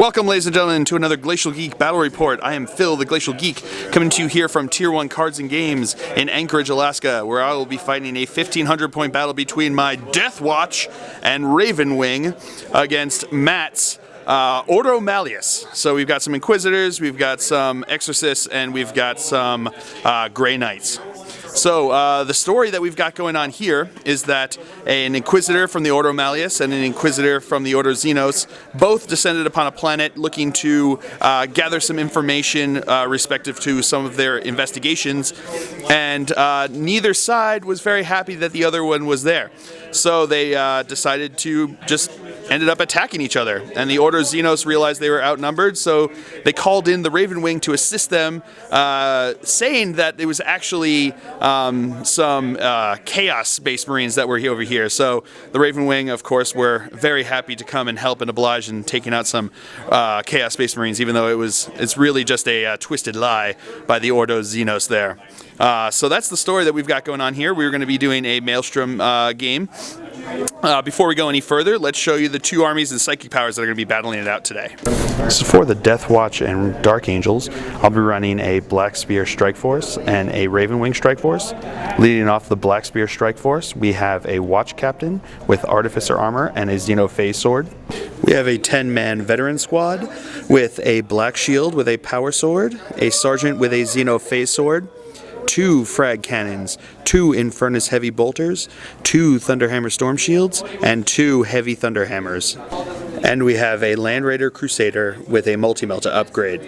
Welcome, ladies and gentlemen, to another Glacial Geek Battle Report. I am Phil, the Glacial Geek, coming to you here from Tier 1 Cards and Games in Anchorage, Alaska, where I will be fighting a 1,500-point battle between my Deathwatch and Ravenwing against Matt's Ordo Malleus. So we've got some Inquisitors, we've got some Exorcists, and we've got some Grey Knights. So the story that we've got going on here is that an Inquisitor from the Ordo Malleus and an Inquisitor from the Ordo Xenos both descended upon a planet looking to gather some information respective to some of their investigations, and neither side was very happy that the other one was there. So they decided to just ended up attacking each other, and the Ordo Xenos realized they were outnumbered, so they called in the Ravenwing to assist them, saying that it was actually some Chaos Space Marines that were over here. So the Ravenwing, of course, were very happy to come and help and oblige in taking out some Chaos Space Marines, even though it's really just a twisted lie by the Ordo Xenos there. So that's the story that we've got going on here. We're going to be doing a Maelstrom game. Before we go any further, let's show you the two armies and psychic powers that are going to be battling it out today. So for the Deathwatch and Dark Angels, I'll be running a Black Spear Strike Force and a Ravenwing Strike Force. Leading off the Black Spear Strike Force, we have a Watch Captain with Artificer Armor and a Xenophase Sword. We have a 10-man Veteran Squad with a Black Shield with a Power Sword, a Sergeant with a Xenophase Sword, 2 Frag Cannons, 2 Infernus Heavy Bolters, 2 Thunderhammer Storm Shields, and 2 Heavy Thunderhammers. And we have a Land Raider Crusader with a Multi-Melta upgrade.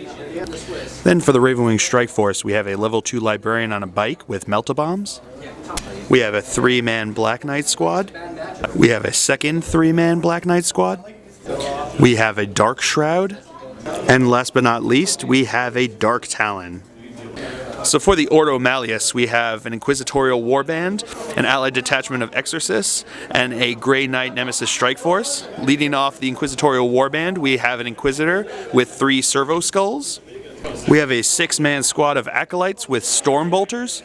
Then for the Ravenwing Strike Force, we have a level 2 Librarian on a bike with Melta Bombs. We have a 3-man Black Knight Squad. We have a second 3-man Black Knight Squad. We have a Dark Shroud. And last but not least, we have a Dark Talon. So for the Ordo Malleus, we have an Inquisitorial Warband, an allied detachment of Exorcists, and a Grey Knight Nemesis Strike Force. Leading off the Inquisitorial Warband, we have an Inquisitor with 3 Servo Skulls. We have a 6-man squad of Acolytes with Storm Bolters.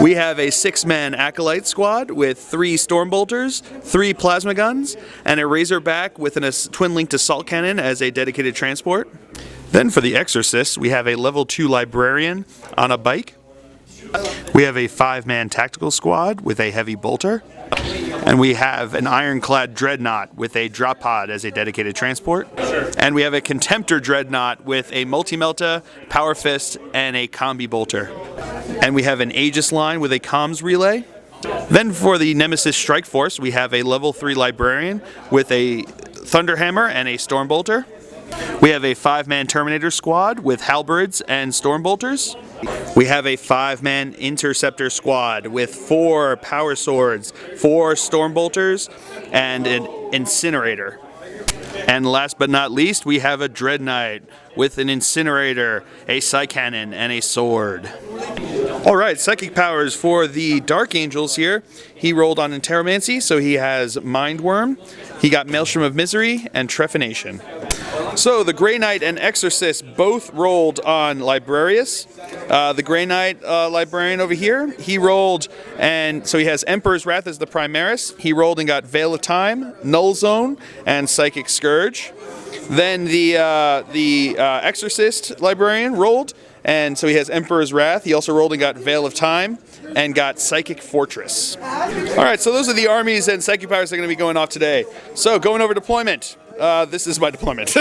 We have a 6-man Acolyte squad with 3 Storm Bolters, 3 Plasma Guns, and a Razorback with a twin-linked Assault Cannon as a dedicated transport. Then for the Exorcists, we have a level 2 Librarian on a bike. We have a 5-man Tactical Squad with a Heavy Bolter. And we have an Ironclad Dreadnought with a Drop Pod as a dedicated transport. And we have a Contemptor Dreadnought with a Multi-Melta, Power Fist, and a Combi Bolter. And we have an Aegis line with a Comms Relay. Then for the Nemesis Strike Force, we have a level 3 Librarian with a Thunderhammer and a Storm Bolter. We have a 5-man Terminator Squad with Halberds and Storm Bolters. We have a 5-man Interceptor Squad with 4 Power Swords, 4 Storm Bolters, and an Incinerator. And last but not least, we have a Dread Knight with an Incinerator, a Psy Cannon, and a Sword. Alright, Psychic Powers for the Dark Angels here. He rolled on Interromancy, so he has Mind Worm. He got Maelstrom of Misery and Trephination. So the Grey Knight and Exorcist both rolled on Librarius. The Grey Knight Librarian over here, he rolled, and so he has Emperor's Wrath as the Primaris. He rolled and got Veil of Time, Null Zone, and Psychic Scourge. Then the Exorcist Librarian rolled, and so he has Emperor's Wrath. He also rolled and got Veil of Time and got Psychic Fortress. Alright, so those are the armies and psychic powers that are going to be going off today. So going over deployment. This is my deployment.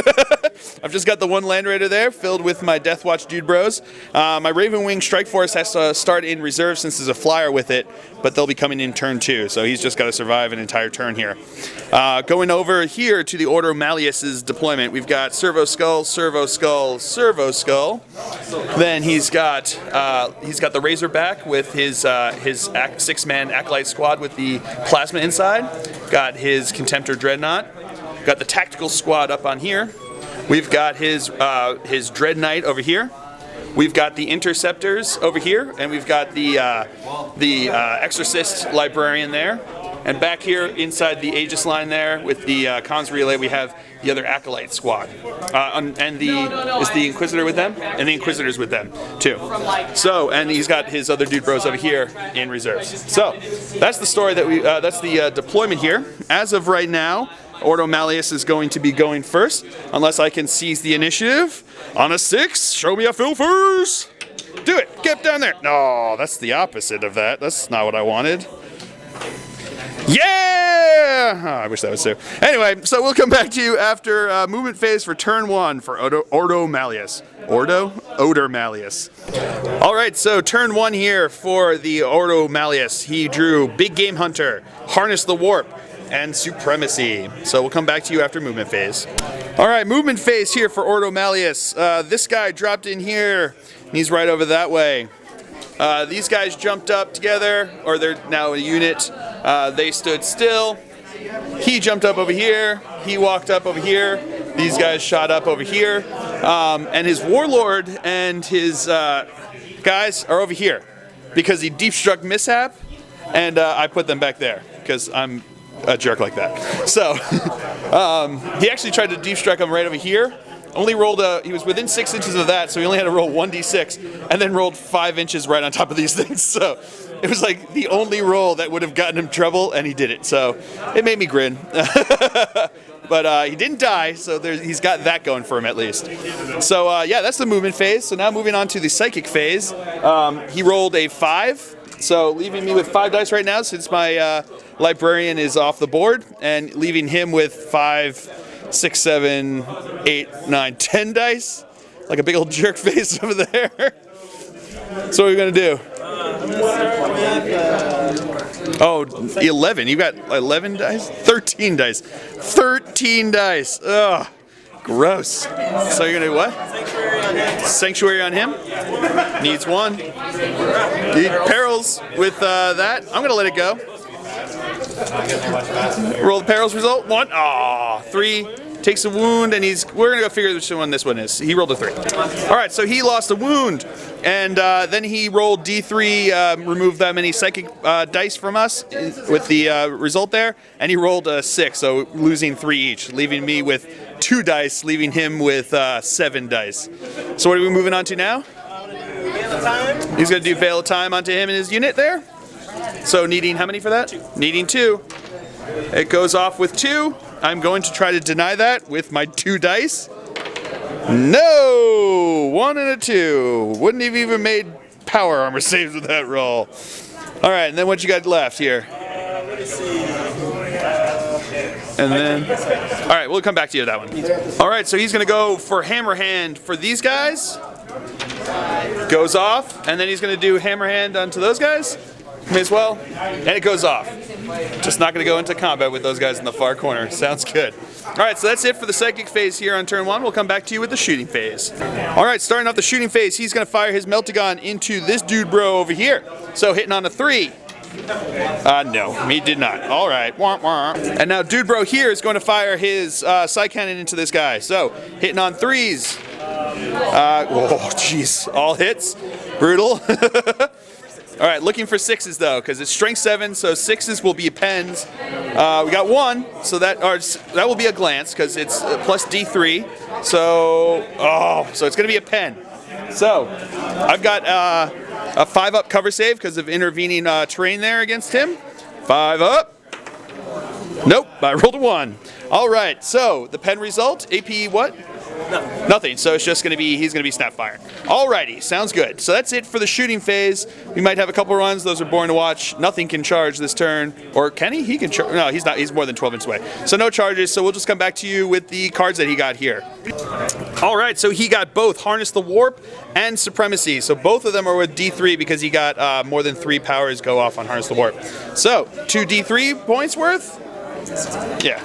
I've just got the 1 Land Raider there, filled with my Deathwatch dude bros. My Ravenwing Strike Force has to start in reserve since there's a flyer with it, but they'll be coming in turn 2, so he's just got to survive an entire turn here. Going over here to the Ordo Malleus's deployment, we've got Servo Skull, Servo Skull, Servo Skull. Then he's got the Razorback with his 6-man Acolyte Squad with the Plasma inside. Got his Contemptor Dreadnought. Got the Tactical Squad up on here. We've got his Dread Knight over here. We've got the Interceptors over here, and we've got the Exorcist Librarian there. And back here inside the Aegis line there with the Comms Relay, we have the other Acolyte Squad. Is the Inquisitor with them? And the Inquisitors with them, too. So, and he's got his other dude bros over here in reserves. So, that's the story that that's the deployment here. As of right now, Ordo Malleus is going to be going first, unless I can seize the initiative. On a 6, show me a fill first. Do it. Get down there. No, that's the opposite of that. That's not what I wanted. Yeah! Oh, I wish that was so. Anyway, so we'll come back to you after movement phase for turn 1 for Ordo Malleus. Ordo Malleus. All right, so turn 1 here for the Ordo Malleus. He drew Big Game Hunter, Harness the Warp, and Supremacy. So we'll come back to you after movement phase. All right, movement phase here for Ordo Malleus. This guy dropped in here, and he's right over that way. These guys jumped up together, or they're now a unit. They stood still. He jumped up over here. He walked up over here. These guys shot up over here. And his warlord and his guys are over here because he deep struck mishap, and I put them back there because I'm a jerk like that. So he actually tried to deep strike him right over here. Only rolled he was within 6 inches of that, so he only had to roll 1d6, and then rolled 5 inches right on top of these things. So it was like the only roll that would have gotten him trouble, and he did it. So it made me grin. But he didn't die, so he's got that going for him at least. So yeah, that's the movement phase. So now moving on to the psychic phase. He rolled a 5, so leaving me with 5 dice right now since my librarian is off the board, and leaving him with 5, 6, 7, 8, 9, 10 dice. Like a big old jerk face over there. So what are we going to do? Oh, 11. You got 11 dice? 13 dice. 13 dice. Ugh. Gross. So you're going to do what? Sanctuary on him. Needs 1. Need perils with that. I'm going to let it go. Roll the perils result. 1. Aw. 3. Takes a wound, and we're going to go figure which one this one is. He rolled a 3. All right, so he lost a wound, and then he rolled D3, removed that many psychic dice from us with the result there, and he rolled a 6, so losing 3 each, leaving me with 2 dice, leaving him with 7 dice. So what are we moving on to now? He's going to do Veil of Time onto him and his unit there. So needing how many for that? 2. Needing 2. It goes off with 2. I'm going to try to deny that with my 2 dice. No! 1 and a 2. Wouldn't have even made power armor saves with that roll. All right, and then what you got left here? Let me see. And then, all right, we'll come back to you with that one. All right, so he's going to go for Hammer Hand for these guys. Goes off, and then he's going to do Hammer Hand onto those guys. May as well. And it goes off. Just not going to go into combat with those guys in the far corner. Sounds good. All right, so that's it for the psychic phase here on turn 1. We'll come back to you with the shooting phase. All right, starting off the shooting phase, he's going to fire his Meltagon into this dude bro over here. So hitting on a 3. No, he did not. All right. Wah, wah. And now dude bro here is going to fire his Psy Cannon into this guy. So hitting on 3s. Oh, jeez. All hits. Brutal. All right, looking for 6s though, because it's strength 7, so 6s will be pens. We got 1, so that will be a glance because it's plus D3. So so it's going to be a pen. So I've got a 5-up cover save because of intervening terrain there against him. 5 up. Nope, I rolled a 1. All right, so the pen result, AP what? Nothing. So it's just going to be, he's going to be snap firing. Alrighty, sounds good. So that's it for the shooting phase. We might have a couple runs. Those are boring to watch. Nothing can charge this turn. Or can he? He can charge. No, he's not. He's more than 12 inches away. So no charges. So we'll just come back to you with the cards that he got here. Alright, so he got both Harness the Warp and Supremacy. So both of them are with D3 because he got more than 3 powers go off on Harness the Warp. So 2 D3 points worth? Yeah.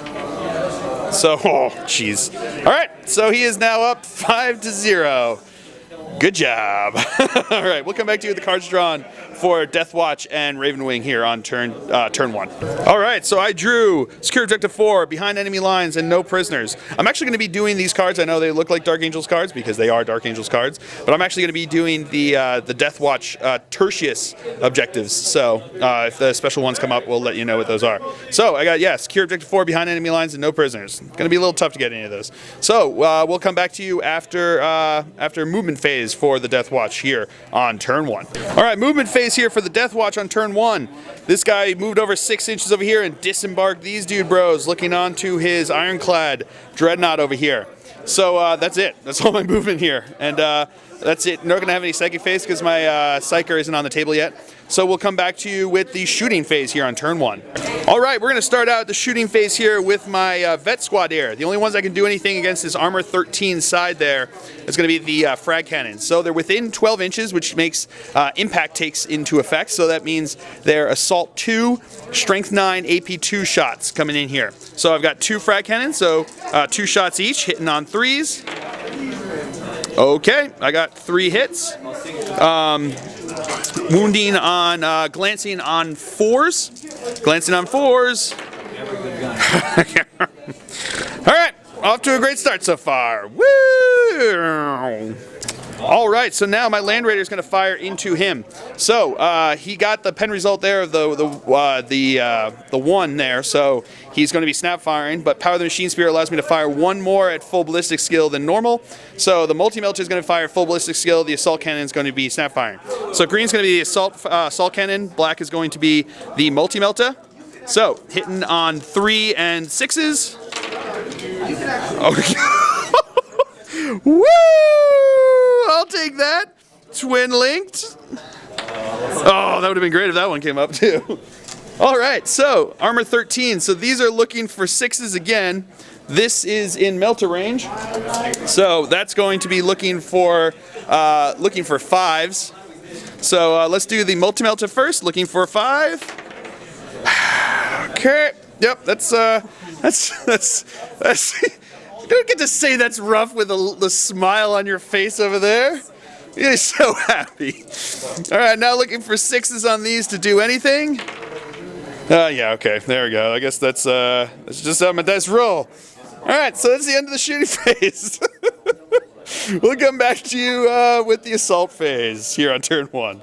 So, oh, jeez. All right, so he is now up 5-0. Good job. All right, we'll come back to you with the cards drawn for Deathwatch and Ravenwing here on turn 1. All right, so I drew Secure Objective 4, Behind Enemy Lines, and No Prisoners. I'm actually going to be doing these cards. I know they look like Dark Angels cards because they are Dark Angels cards, but I'm actually going to be doing the Deathwatch Tertius objectives. So if the special ones come up, we'll let you know what those are. So I got, Secure Objective 4, Behind Enemy Lines, and No Prisoners. Going to be a little tough to get any of those. So we'll come back to you after movement phase for the Deathwatch here on turn 1. All right, movement phase phase here for the Deathwatch on turn 1. This guy moved over 6 inches over here and disembarked these dude bros, looking onto his ironclad dreadnought over here. So that's it. That's all my movement here. And that's it. Not going to have any psychic phase because my psyker isn't on the table yet. So we'll come back to you with the shooting phase here on turn 1. All right, we're going to start out the shooting phase here with my vet squad here. The only ones I can do anything against this armor 13 side there is going to be the frag cannons. So they're within 12 inches, which makes impact takes into effect. So that means they're assault 2, strength 9, AP 2 shots coming in here. So I've got 2 frag cannons, so 2 shots each, hitting on 3s. Okay, I got 3 hits. Wounding on, glancing on 4s. Glancing on 4s. All right, off to a great start so far. Woo! All right, so now my Land Raider is going to fire into him. So he got the pen result there of the 1 there, so he's going to be snap firing. But Power of the Machine Spear allows me to fire 1 more at full ballistic skill than normal. So the multi-melter is going to fire full ballistic skill. The assault cannon is going to be snap firing. So green's going to be the assault cannon. Black is going to be the multi-melter. So hitting on 3 and 6s. Okay. Woo! I'll take that. Twin linked. Oh, that would have been great if that one came up too. All right, so armor 13. So these are looking for 6s again. This is in melter range. So that's going to be looking for 5s. So let's do the multi-melter first. Looking for 5. Okay. Yep. That's. You don't get to say that's rough with the smile on your face over there. You're so happy. All right, now looking for 6s on these to do anything. Yeah, okay, there we go. I guess that's just how my dice roll. All right, so that's the end of the shooting phase. We'll come back to you with the assault phase here on turn 1.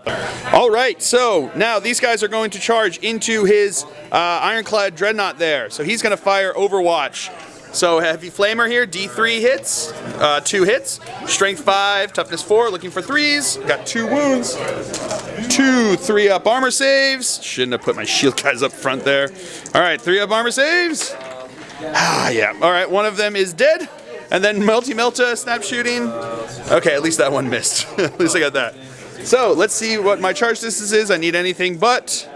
All right, so now these guys are going to charge into his ironclad dreadnought there. So he's going to fire Overwatch. So heavy flamer here, D3 hits, 2 hits, strength 5, toughness 4, looking for 3s, got 2 wounds, 2 3-up armor saves, shouldn't have put my shield guys up front there. All right, 3-up armor saves, yeah, all right, one of them is dead, and then multi-melta, snap shooting, okay, at least that one missed, at least I got that. So let's see what my charge distance is, I need anything but...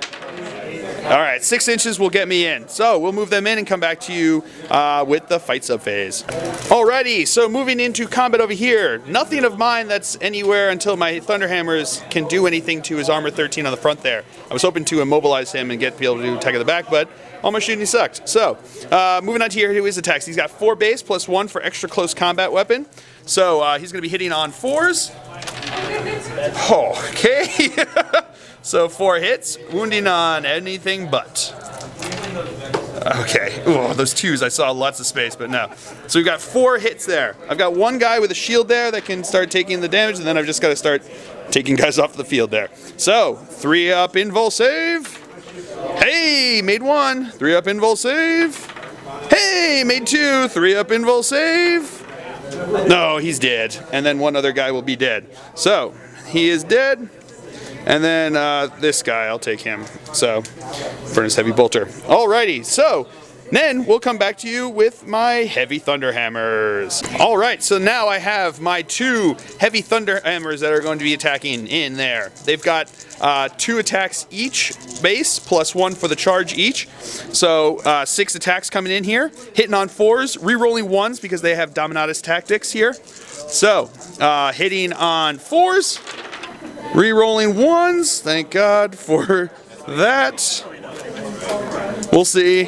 All right, 6 inches will get me in. So we'll move them in and come back to you with the fight sub phase. Alrighty, so moving into combat over here. Nothing of mine that's anywhere until my Thunderhammers can do anything to his armor 13 on the front there. I was hoping to immobilize him and be able to do attack at the back, but all my shooting sucked. So moving on to here, his attacks. He's got 4 base plus 1 for extra close combat weapon. So he's going to be hitting on 4s. Okay. So 4 hits, wounding on anything but. Okay, oh, those 2s, I saw lots of space, but no. So we've got 4 hits there. I've got 1 guy with a shield there that can start taking the damage, and then I've just got to start taking guys off the field there. So, 3-up invul save. Hey, made 1. 3-up invul save. Hey, made 2. 3-up invul save. No, he's dead. And then 1 other guy will be dead. So, he is dead. And then this guy, I'll take him. So, Furnace Heavy Bolter. Alrighty, so then we'll come back to you with my Heavy Thunderhammers. Alright, so now I have my 2 Heavy Thunderhammers that are going to be attacking in there. They've got 2 attacks each base, plus 1 for the charge each. So 6 attacks coming in here. Hitting on 4s, re-rolling 1s because they have Dominatus tactics here. So, hitting on 4s. Re-rolling 1s, thank God for that. We'll see.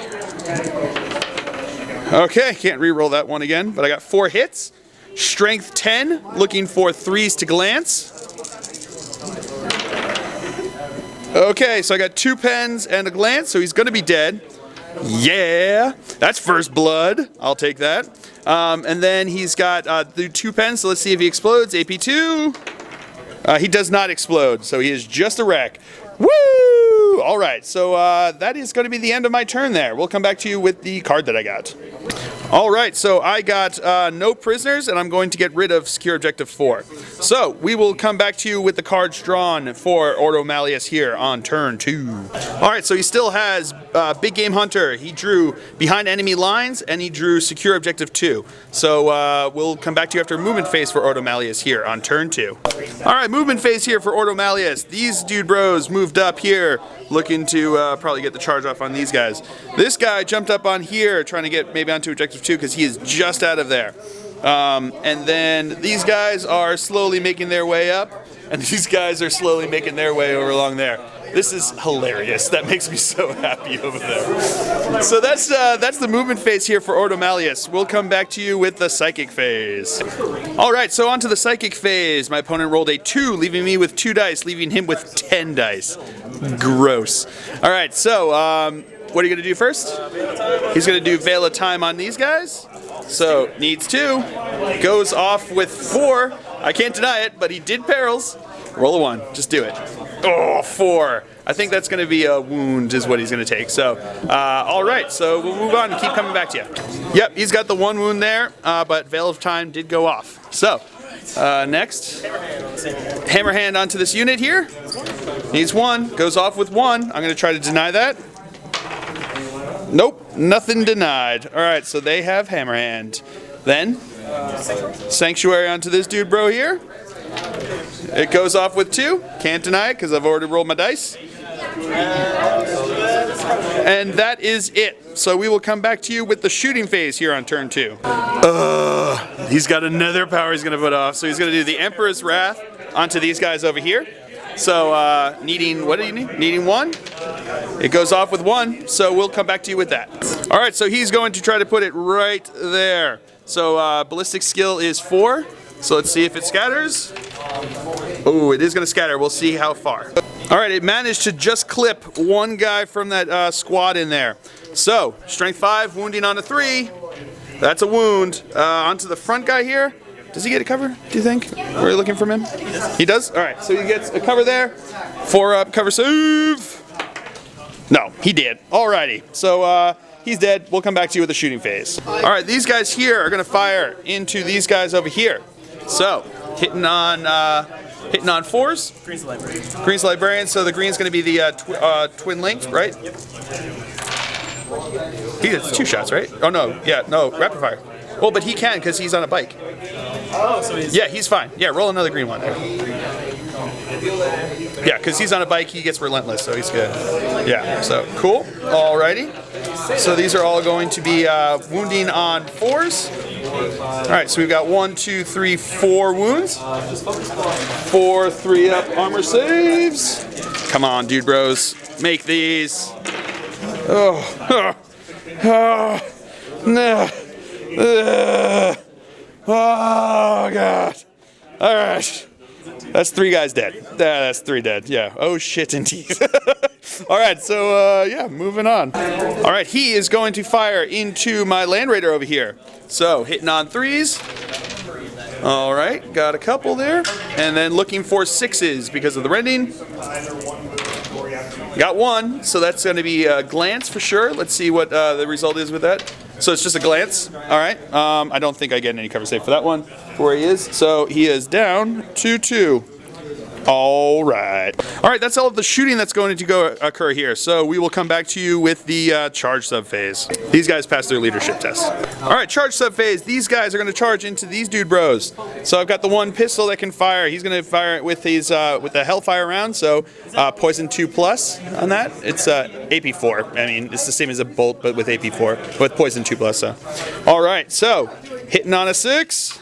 Okay, can't re-roll that one again, but I got 4 hits. Strength 10, looking for 3s to glance. Okay, so I got 2 pens and a glance, so he's going to be dead. Yeah, that's first blood. I'll take that. And then he's got the 2 pens, so let's see if he explodes. AP2. He does not explode, so he is just a wreck. Woo! All right, so that is going to be the end of my turn there. We'll come back to you with the card that I got. Alright, so I got no prisoners, and I'm going to get rid of secure objective 4. So, we will come back to you with the cards drawn for Ordo Malleus here on turn 2. Alright, so he still has Big Game Hunter. He drew behind enemy lines, and he drew secure objective 2. So, we'll come back to you after movement phase for Ordo Malleus here on turn 2. Alright, movement phase here for Ordo Malleus. These dude bros moved up here, looking to probably get the charge off on these guys. This guy jumped up on here, trying to get maybe onto objective 2 because he is just out of there. And then these guys are slowly making their way up, and these guys are slowly making their way over along there. This is hilarious. That makes me so happy over there. So that's the movement phase here for Ordo Malleus. We'll come back to you with the psychic phase. Alright, so on to the psychic phase. My opponent rolled a 2, leaving me with 2 dice, leaving him with 10 dice. Gross. Alright, so what are you going to do first? He's going to do Veil of Time on these guys. So, needs 2. Goes off with 4. I can't deny it, but he did perils. Roll a 1. Just do it. Oh, 4. I think that's going to be a wound is what he's going to take. So, alright, so we'll move on and keep coming back to you. Yep, he's got the 1 wound there, but Veil of Time did go off. So, next, Hammer Hand onto this unit here. Needs 1. Goes off with 1. I'm going to try to deny that. Nope, nothing denied. Alright, so they have Hammer Hand. Then, Sanctuary onto this dude bro here. It goes off with 2. Can't deny it because I've already rolled my dice. And that is it. So we will come back to you with the shooting phase here on turn 2. He's got another power he's going to put off. So he's going to do the Emperor's Wrath onto these guys over here. So needing, what do you need? Needing 1. It goes off with 1. So we'll come back to you with that. Alright, so he's going to try to put it right there. So ballistic skill is 4. So let's see if it scatters. Oh, it is going to scatter. We'll see how far. Alright, it managed to just clip 1 guy from that squad in there. So, strength 5, wounding on a 3. That's a wound. Onto the front guy here. Does he get a cover, do you think? Were you looking from him? He does? Alright, so he gets a cover there. 4 up, cover save. No, he did. Alrighty. So, he's dead. We'll come back to you with the shooting phase. Alright, these guys here are going to fire into these guys over here. So, hitting on 4s. Green's the librarian. Green's the librarian, so the green's going to be the twin linked, right? Yep. He gets 2 shots, right? Oh no, yeah, no, rapid fire. Well, but he can because he's on a bike. Oh, so he's... Yeah, he's fine. Yeah, roll another green one there. Yeah, because he's on a bike, he gets relentless, so he's good. Yeah, so cool. Alrighty. So these are all going to be wounding on 4s. Alright, so we've got 1, 2, 3, 4 wounds. 4 3-up armor saves. Come on, dude bros. Make these. Oh, no. Oh, God. Alright. That's 3 guys dead. That's 3 dead. Yeah. Oh, shit, indeed. Alright, so, yeah, moving on. Alright, he is going to fire into my Land Raider over here. So, hitting on 3s. Alright, got a couple there. And then looking for 6s because of the rending. Got 1, so that's going to be a glance for sure. Let's see what the result is with that. So it's just a glance. Alright, I don't think I get any cover save for that one, for where he is. So he is down 2-2. Alright. Alright, that's all of the shooting that's going to occur here. So we will come back to you with the charge sub-phase. These guys passed their leadership test. Alright, charge sub-phase. These guys are going to charge into these dude bros. So I've got the 1 pistol that can fire. He's going to fire it with his with the Hellfire round. So poison 2+ on that. It's AP4. I mean, it's the same as a bolt, but with AP4. With poison 2+. So. Alright, so hitting on a 6.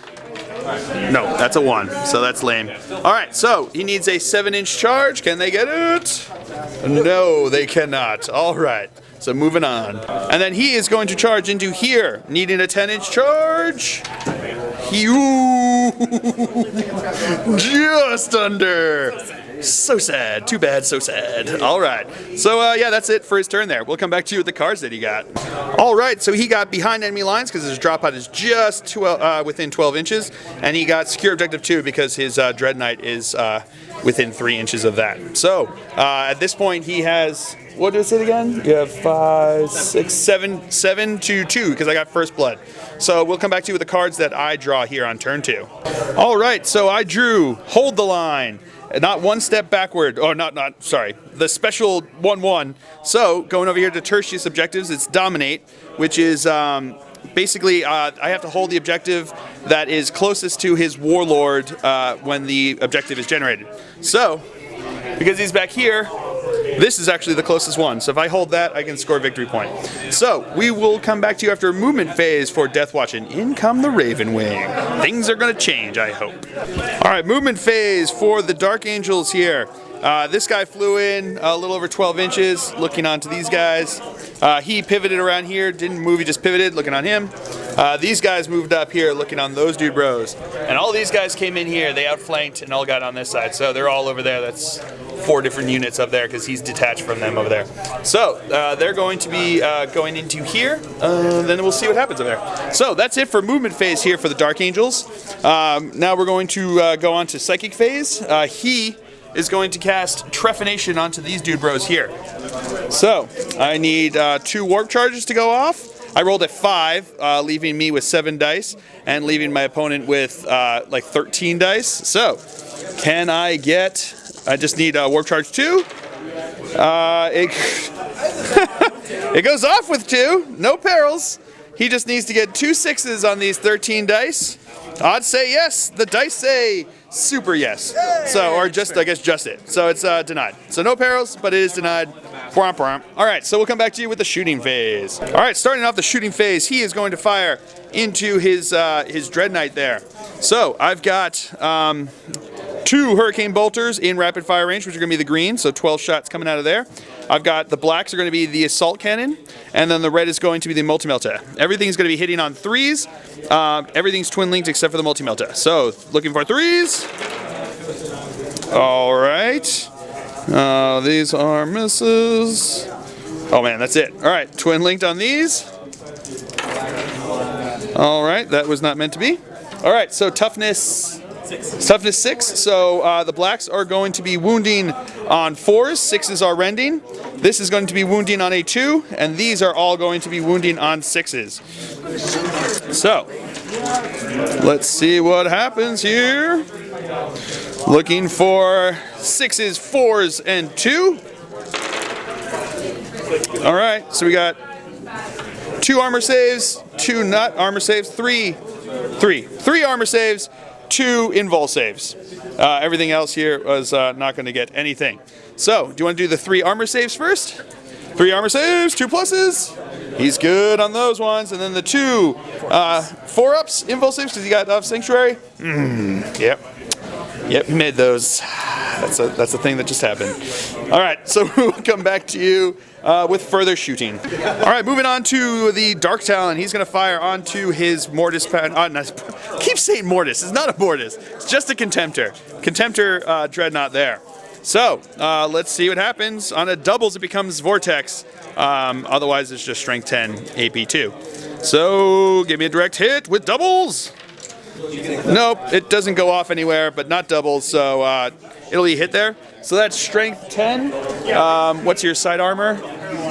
No, that's a 1, so that's lame. Alright, so he needs a 7-inch charge. Can they get it? No, they cannot. Alright, so moving on. And then he is going to charge into here, needing a 10-inch charge. Just under. So sad. Too bad, so sad. Alright. So, yeah, that's it for his turn there. We'll come back to you with the cards that he got. Alright, so he got behind enemy lines because his dropout is just within 12 inches. And he got secure objective 2 because his Dread Knight is within 3 inches of that. So, at this point, he has what is it again? You have 5, 6, 7, 7 to 2 because I got first blood. So we'll come back to you with the cards that I draw here on turn 2. All right, so I drew Hold the Line. Not one step backward, or sorry, the special 1/1. So going over here to Tertius objectives, it's Dominate, which is basically I have to hold the objective that is closest to his warlord when the objective is generated. So because he's back here, this is actually the closest one. So if I hold that, I can score a victory point. So we will come back to you after a movement phase for Deathwatch, and in come the Ravenwing. Things are going to change, I hope. All right, movement phase for the Dark Angels here. This guy flew in a little over 12 inches, looking onto these guys. He pivoted around here, didn't move, he just pivoted, looking on him. These guys moved up here, looking on those dude bros. And all these guys came in here, they outflanked and all got on this side. So they're all over there. That's 4 different units up there because he's detached from them over there. So they're going to be going into here. Then we'll see what happens over there. So that's it for movement phase here for the Dark Angels. Now we're going to go on to Psychic phase. He is going to cast Trephination onto these dude bros here. So I need 2 warp charges to go off. I rolled a 5, leaving me with 7 dice and leaving my opponent with like 13 dice. So can I get, I just need warp charge 2. It goes off with 2, no perils. He just needs to get 2 6s on these 13 dice. Odds say yes, the dice say super yes. So, or just, I guess, just it. So it's denied. So no perils, but it is denied. All right, so we'll come back to you with the shooting phase. All right, starting off the shooting phase, he is going to fire into his Dread Knight there. So I've got 2 Hurricane Bolters in rapid fire range, which are going to be the green, so 12 shots coming out of there. I've got the blacks are going to be the Assault Cannon, and then the red is going to be the Multi-Melta. Everything's going to be hitting on 3s. Everything's twin linked except for the Multi-Melta. So looking for 3s. All right. These are misses. Oh man, that's it. All right, twin linked on these. All right, that was not meant to be. All right, so toughness 6. So the blacks are going to be wounding on 4s, 6s are rending. This is going to be wounding on a 2, and these are all going to be wounding on 6s. So let's see what happens here. Looking for 6s, 4s, and 2. All right, so we got 2 armor saves, 2 not armor saves, 3 armor saves, 2 invul saves. Everything else here was not going to get anything. So, do you want to do the 3 armor saves first? 3 armor saves, 2 pluses. He's good on those ones. And then the 2 4-ups, invul saves, because he got off Sanctuary. Yep, he made those. That's a thing that just happened. All right, so we'll come back to you with further shooting. All right, moving on to the Dark Talon. He's going to fire onto his Mortis. Keep saying Mortis. It's not a Mortis. It's just a Contemptor. Contemptor Dreadnought there. So let's see what happens. On a doubles, it becomes Vortex. Otherwise, it's just Strength 10, AP 2. So give me a direct hit with doubles. Nope, it doesn't go off anywhere, but not doubles, so it'll be hit there. So that's Strength 10. What's your side armor?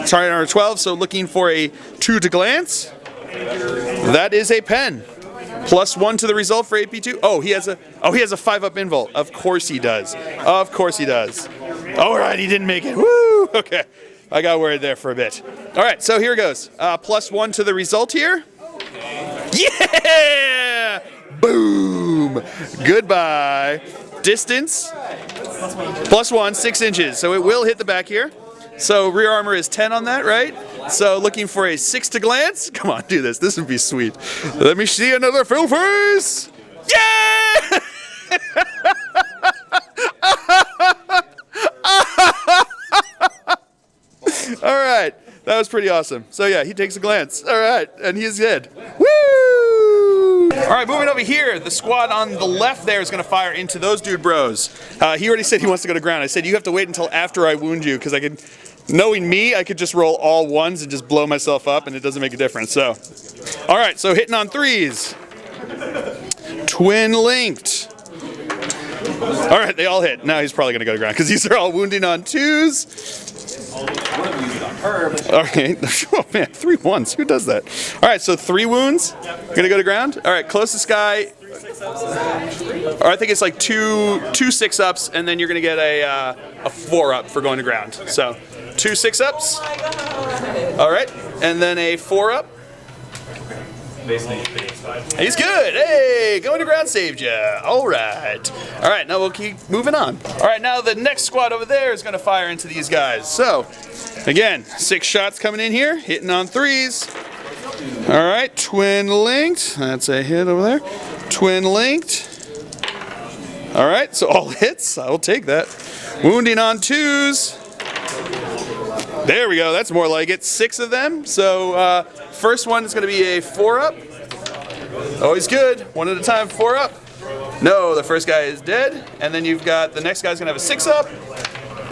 Side armor 12, so looking for a 2 to glance. That is a pen. +1 to the result for AP2. Oh, he has a 5-up invul. Of course he does. Of course he does. All right, he didn't make it. Woo! Okay, I got worried there for a bit. All right, so here goes. +1 to the result here. Yeah! Boom! Goodbye. Distance, +1, 6 inches. So it will hit the back here. So rear armor is 10 on that, right? So looking for a 6 to glance. Come on, do this. This would be sweet. Let me see another fill face. Yeah! All right. That was pretty awesome. So yeah, he takes a glance. All right, and he's dead. Woo! All right, moving over here, the squad on the left there is going to fire into those dude bros. He already said he wants to go to ground. I said you have to wait until after I wound you because I could, knowing me, I could just roll all 1s and just blow myself up, and it doesn't make a difference. So, all right, so hitting on 3s, twin linked. All right, they all hit. Now he's probably going to go to ground because these are all wounding on 2s. Okay. Oh man, 3 1s. Who does that? All right, so 3 wounds. Gonna go to ground. All right, closest guy. Or I think it's like two 6-ups, and then you're gonna get a 4-up for going to ground. So 2 6-ups. All right, and then a 4-up. He's good. Hey, going to ground saved ya. All right. All right, now we'll keep moving on. All right, now the next squad over there is going to fire into these guys. So, again, 6 shots coming in here, hitting on 3s. All right, twin linked. That's a hit over there. Twin linked. All right, so all hits. I will take that. Wounding on 2s. There we go. That's more like it. 6 of them. So, first one is going to be a 4-up. Always good. 1 at a time, 4-up. No, the first guy is dead. And then you've got the next guy's going to have a 6-up.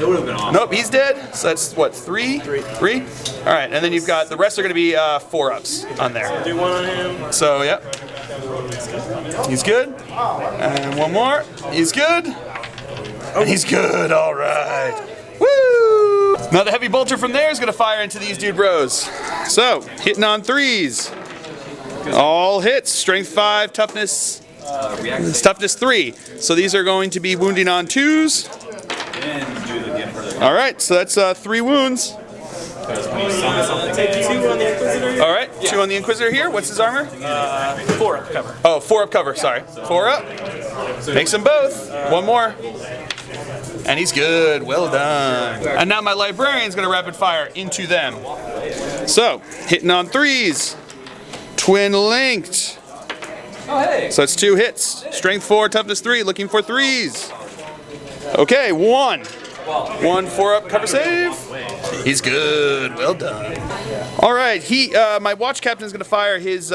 It would have been awesome. Nope, he's dead. So that's what, 3? 3. All right, and then you've got the rest are going to be 4-ups on there. Do 1 on him. So, yep. He's good. And 1 more. He's good. And he's good. All right. Woo! Now the heavy bolter from there is going to fire into these dude bros. So, hitting on 3s. All hits. Strength 5, toughness 3. So these are going to be wounding on 2s. All right, so that's 3 wounds. Take 2 on the Inquisitor. All right, 2 on the Inquisitor here. What's his armor? 4-up cover. Oh, 4-up cover, sorry. 4-up. Makes them both. 1 more. And he's good. Well done. And now my librarian's going to rapid fire into them. So, hitting on 3s. Twin linked. Oh, hey. So that's 2 hits. Strength 4, toughness 3. Looking for 3s. Okay, 1. 1 4-up cover save. He's good. Well done. All right, my watch captain is going to fire his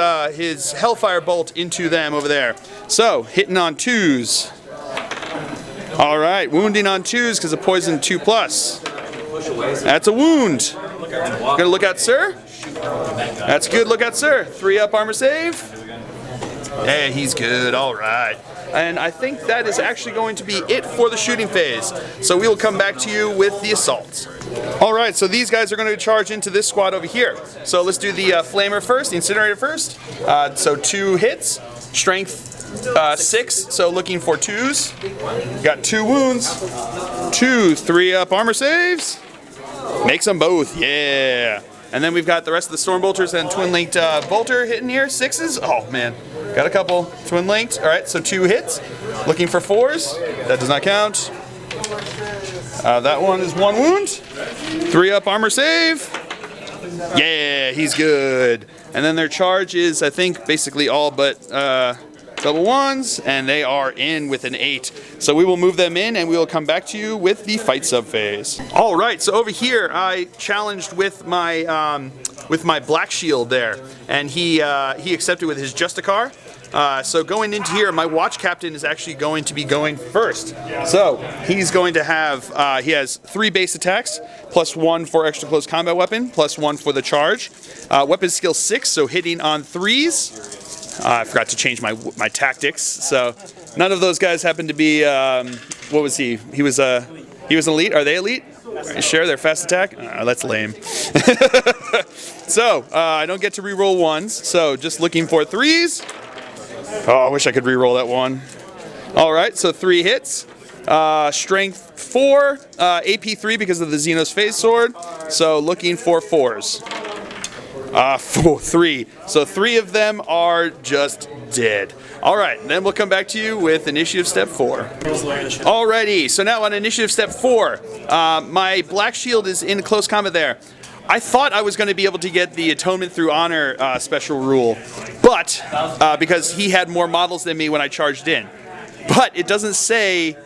Hellfire bolt into them over there. So hitting on 2s. All right, wounding on 2s because of poison 2+. That's a wound. Gonna look out, sir. That's good. Look out, sir. 3-up armor save. Hey, he's good. All right. And I think that is actually going to be it for the shooting phase. So we will come back to you with the assault. All right, so these guys are going to charge into this squad over here. So let's do the flamer first, the incinerator first. So 2 hits, strength 6, so looking for 2s. Got 2 wounds, 2 3-up armor saves. Makes them both, yeah. And then we've got the rest of the storm bolters and twin linked bolter hitting here, 6s. Oh man, got a couple twin linked. All right, so 2 hits, looking for 4s. That does not count. That one is 1 wound. 3-up armor save. Yeah, he's good. And then their charge is, I think, basically all but double 1s, and they are in with an 8. So we will move them in, and we will come back to you with the fight sub phase. All right, so over here I challenged with my black shield there, and he accepted with his Justicar. So going into here, my watch captain is actually going to be going first. So he's going to have, he has 3 base attacks, +1 for extra close combat weapon, +1 for the charge. Weapon skill 6, so hitting on 3s. I forgot to change my tactics, so none of those guys happen to be, what was he? He was an elite. Are they elite? Are you sure they're fast attack? That's lame. So, I don't get to reroll 1s, so just looking for 3s. Oh, I wish I could reroll that one. All right, so 3 hits. Strength 4, AP 3 because of the Xenos Phase Sword, so looking for 4s. 3. So 3 of them are just dead. All right, then we'll come back to you with initiative step 4. Alrighty, so now on initiative step 4, my black shield is in close combat there. I thought I was going to be able to get the Atonement Through Honor special rule, but because he had more models than me when I charged in. But it doesn't say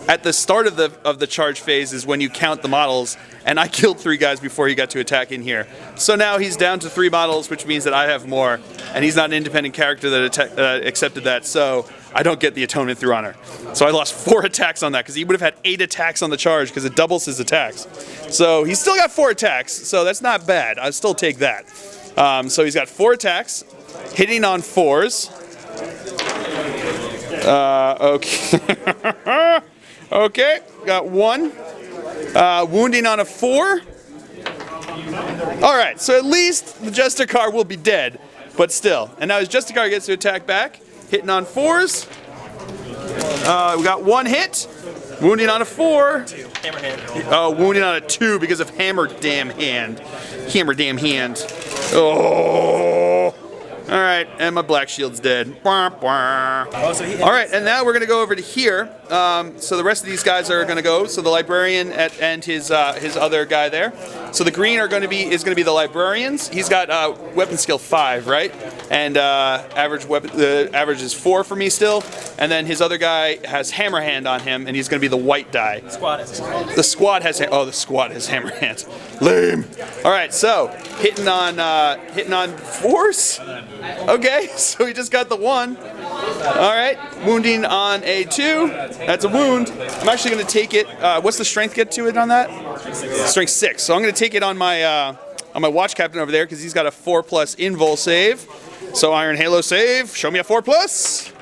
at the start of the charge phase is when you count the models, and I killed 3 guys before he got to attack in here. So now he's down to 3 models, which means that I have more, and he's not an independent character that accepted that, so I don't get the Atonement Through Honor. So I lost 4 attacks on that, because he would have had 8 attacks on the charge, because it doubles his attacks. So he's still got 4 attacks, so that's not bad. I'll still take that. So he's got 4 attacks, hitting on 4s. Okay. Okay, got 1. Wounding on a 4. Alright, so at least the Justicar will be dead, but still. And now his Justicar gets to attack back, hitting on 4s. We got 1 hit, wounding on a 4. Hammer hand. Oh, wounding on a 2 because of hammer damn hand. Hammer damn hand. Oh. Alright, and my black shield's dead. Alright, and now we're going to go over to here. So the rest of these guys are going to go. So the librarian and his other guy there. So the green is going to be the librarians. He's got weapon skill 5, right? And the average is 4 for me still. And then his other guy has hammer hand on him, and he's going to be the white die. The squad has the squad has hammer hand. Lame. All right, so hitting on 4s. Okay, so he just got the 1. All right, wounding on a 2. That's a wound. I'm actually going to take it. What's the strength get to it on that? Strength 6. So I'm going to take it on my watch captain over there because he's got a 4+ invul save. So Iron Halo save. Show me a 4+.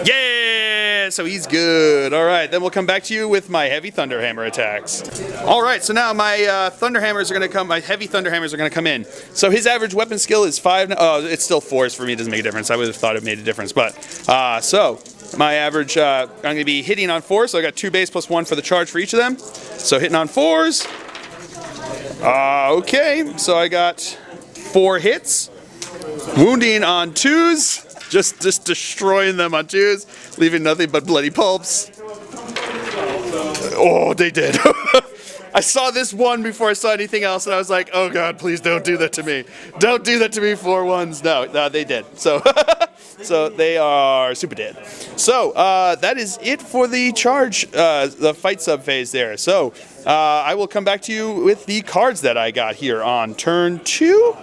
Yeah, so he's good. All right, then we'll come back to you with my heavy thunderhammer attacks. All right, so now my thunderhammers are going to come. My heavy thunderhammers are going to come in. So his average weapon skill is 5. Oh, it's still 4s for me. It doesn't make a difference. I would have thought it made a difference, but so my average. I'm going to be hitting on 4. So I got 2 base plus 1 for the charge for each of them. So hitting on 4s. Okay, so I got 4 hits. Wounding on 2s. Just destroying them on 2s, leaving nothing but bloody pulps. Oh, they did. I saw this one before I saw anything else, and I was like, oh god, please don't do that to me. Don't do that to me, 4 1s. No, they did. So, so they are super dead. So, that is it for the charge, the fight sub phase there. So, I will come back to you with the cards that I got here on turn 2.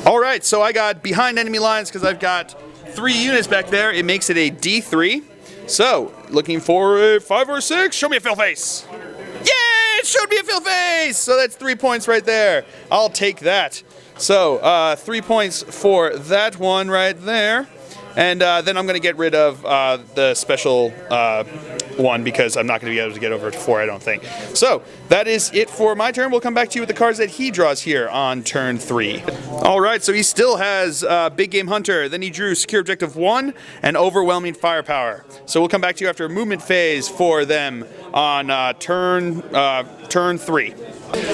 Alright, so I got behind enemy lines because I've got 3 units back there. It makes it a D3. So, looking for a 5 or 6. Show me a fill face. Yeah, it showed me a fill face. So that's 3 points right there. I'll take that. So, 3 points for that one right there. And then I'm going to get rid of the special one because I'm not going to be able to get over to 4, I don't think. So that is it for my turn. We'll come back to you with the cards that he draws here on turn 3. All right, so he still has Big Game Hunter. Then he drew Secure Objective 1 and Overwhelming Firepower. So we'll come back to you after a movement phase for them on turn 3.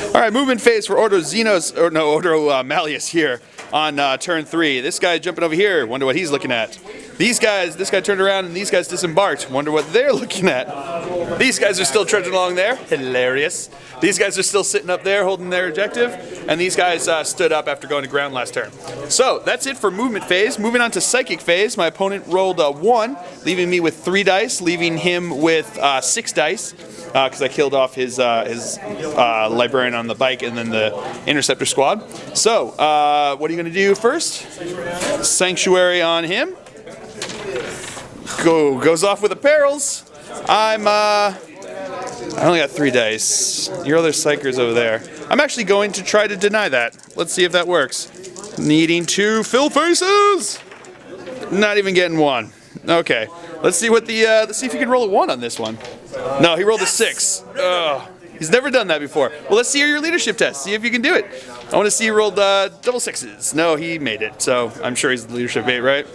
All right, movement phase for Ordo Xenos, or no, Ordo Malleus here on turn 3. This guy jumping over here, wonder what he's looking at. These guys, this guy turned around and these guys disembarked, wonder what they're looking at. These guys are still trudging along there, hilarious. These guys are still sitting up there holding their objective, and these guys stood up after going to ground last turn. So that's it for movement phase. Moving on to psychic phase, my opponent rolled a 1, leaving me with 3 dice, leaving him with 6 dice. Because I killed off his librarian on the bike and then the interceptor squad. So, what are you going to do first? Sanctuary on him. Goes off with the perils. I only got 3 dice. Your other psyker's over there. I'm actually going to try to deny that. Let's see if that works. Needing 2 fill faces. Not even getting 1. Okay. Let's see what the let's see if you can roll a 1 on this one. No, he rolled a 6. Ugh. He's never done that before. Well, let's see your leadership test. See if you can do it. I want to see you rolled double 6s. No, he made it. So I'm sure he's the leadership 8, right?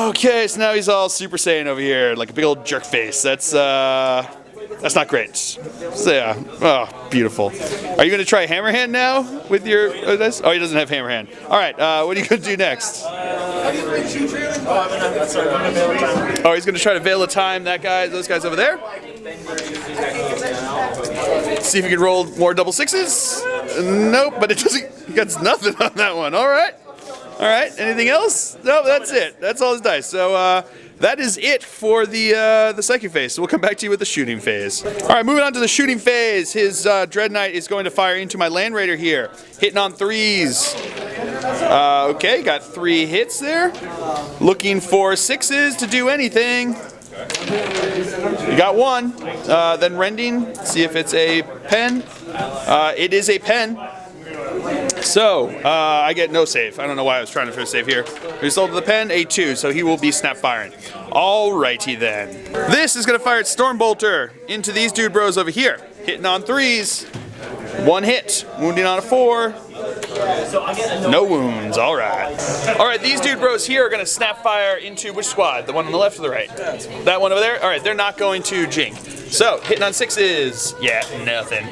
Okay, so now he's all Super Saiyan over here, like a big old jerk face. That's not great. So yeah, oh, beautiful. Are you going to try Hammerhand now with your dice? Oh, he doesn't have Hammerhand. All right, what are you going to do next? Oh, he's going to try to Veil of Time that guy, those guys over there. See if you can roll more double 6s. Nope, but it doesn't. He got nothing on that one. All right. All right. Anything else? No, that's it. That's all his dice. So that is it for the psychic phase. So we'll come back to you with the shooting phase. All right, moving on to the shooting phase. His Dread Knight is going to fire into my Land Raider here, hitting on 3s. Okay, got 3 hits there. Looking for 6s to do anything. You got 1. Then rending. See if it's a pen. It is a pen. So, I get no save. I don't know why I was trying to first save here. Result of the pen, a 2, so he will be snap firing. Alrighty then. This is going to fire its Stormbolter into these dude bros over here. hitting on 3s. 1 hit, wounding on a 4. No wounds, all right. All right, these dude bros here are gonna snap fire into which squad? The one on the left or the right? That one over there? All right, they're not going to jink. So, hitting on 6s, yeah, nothing.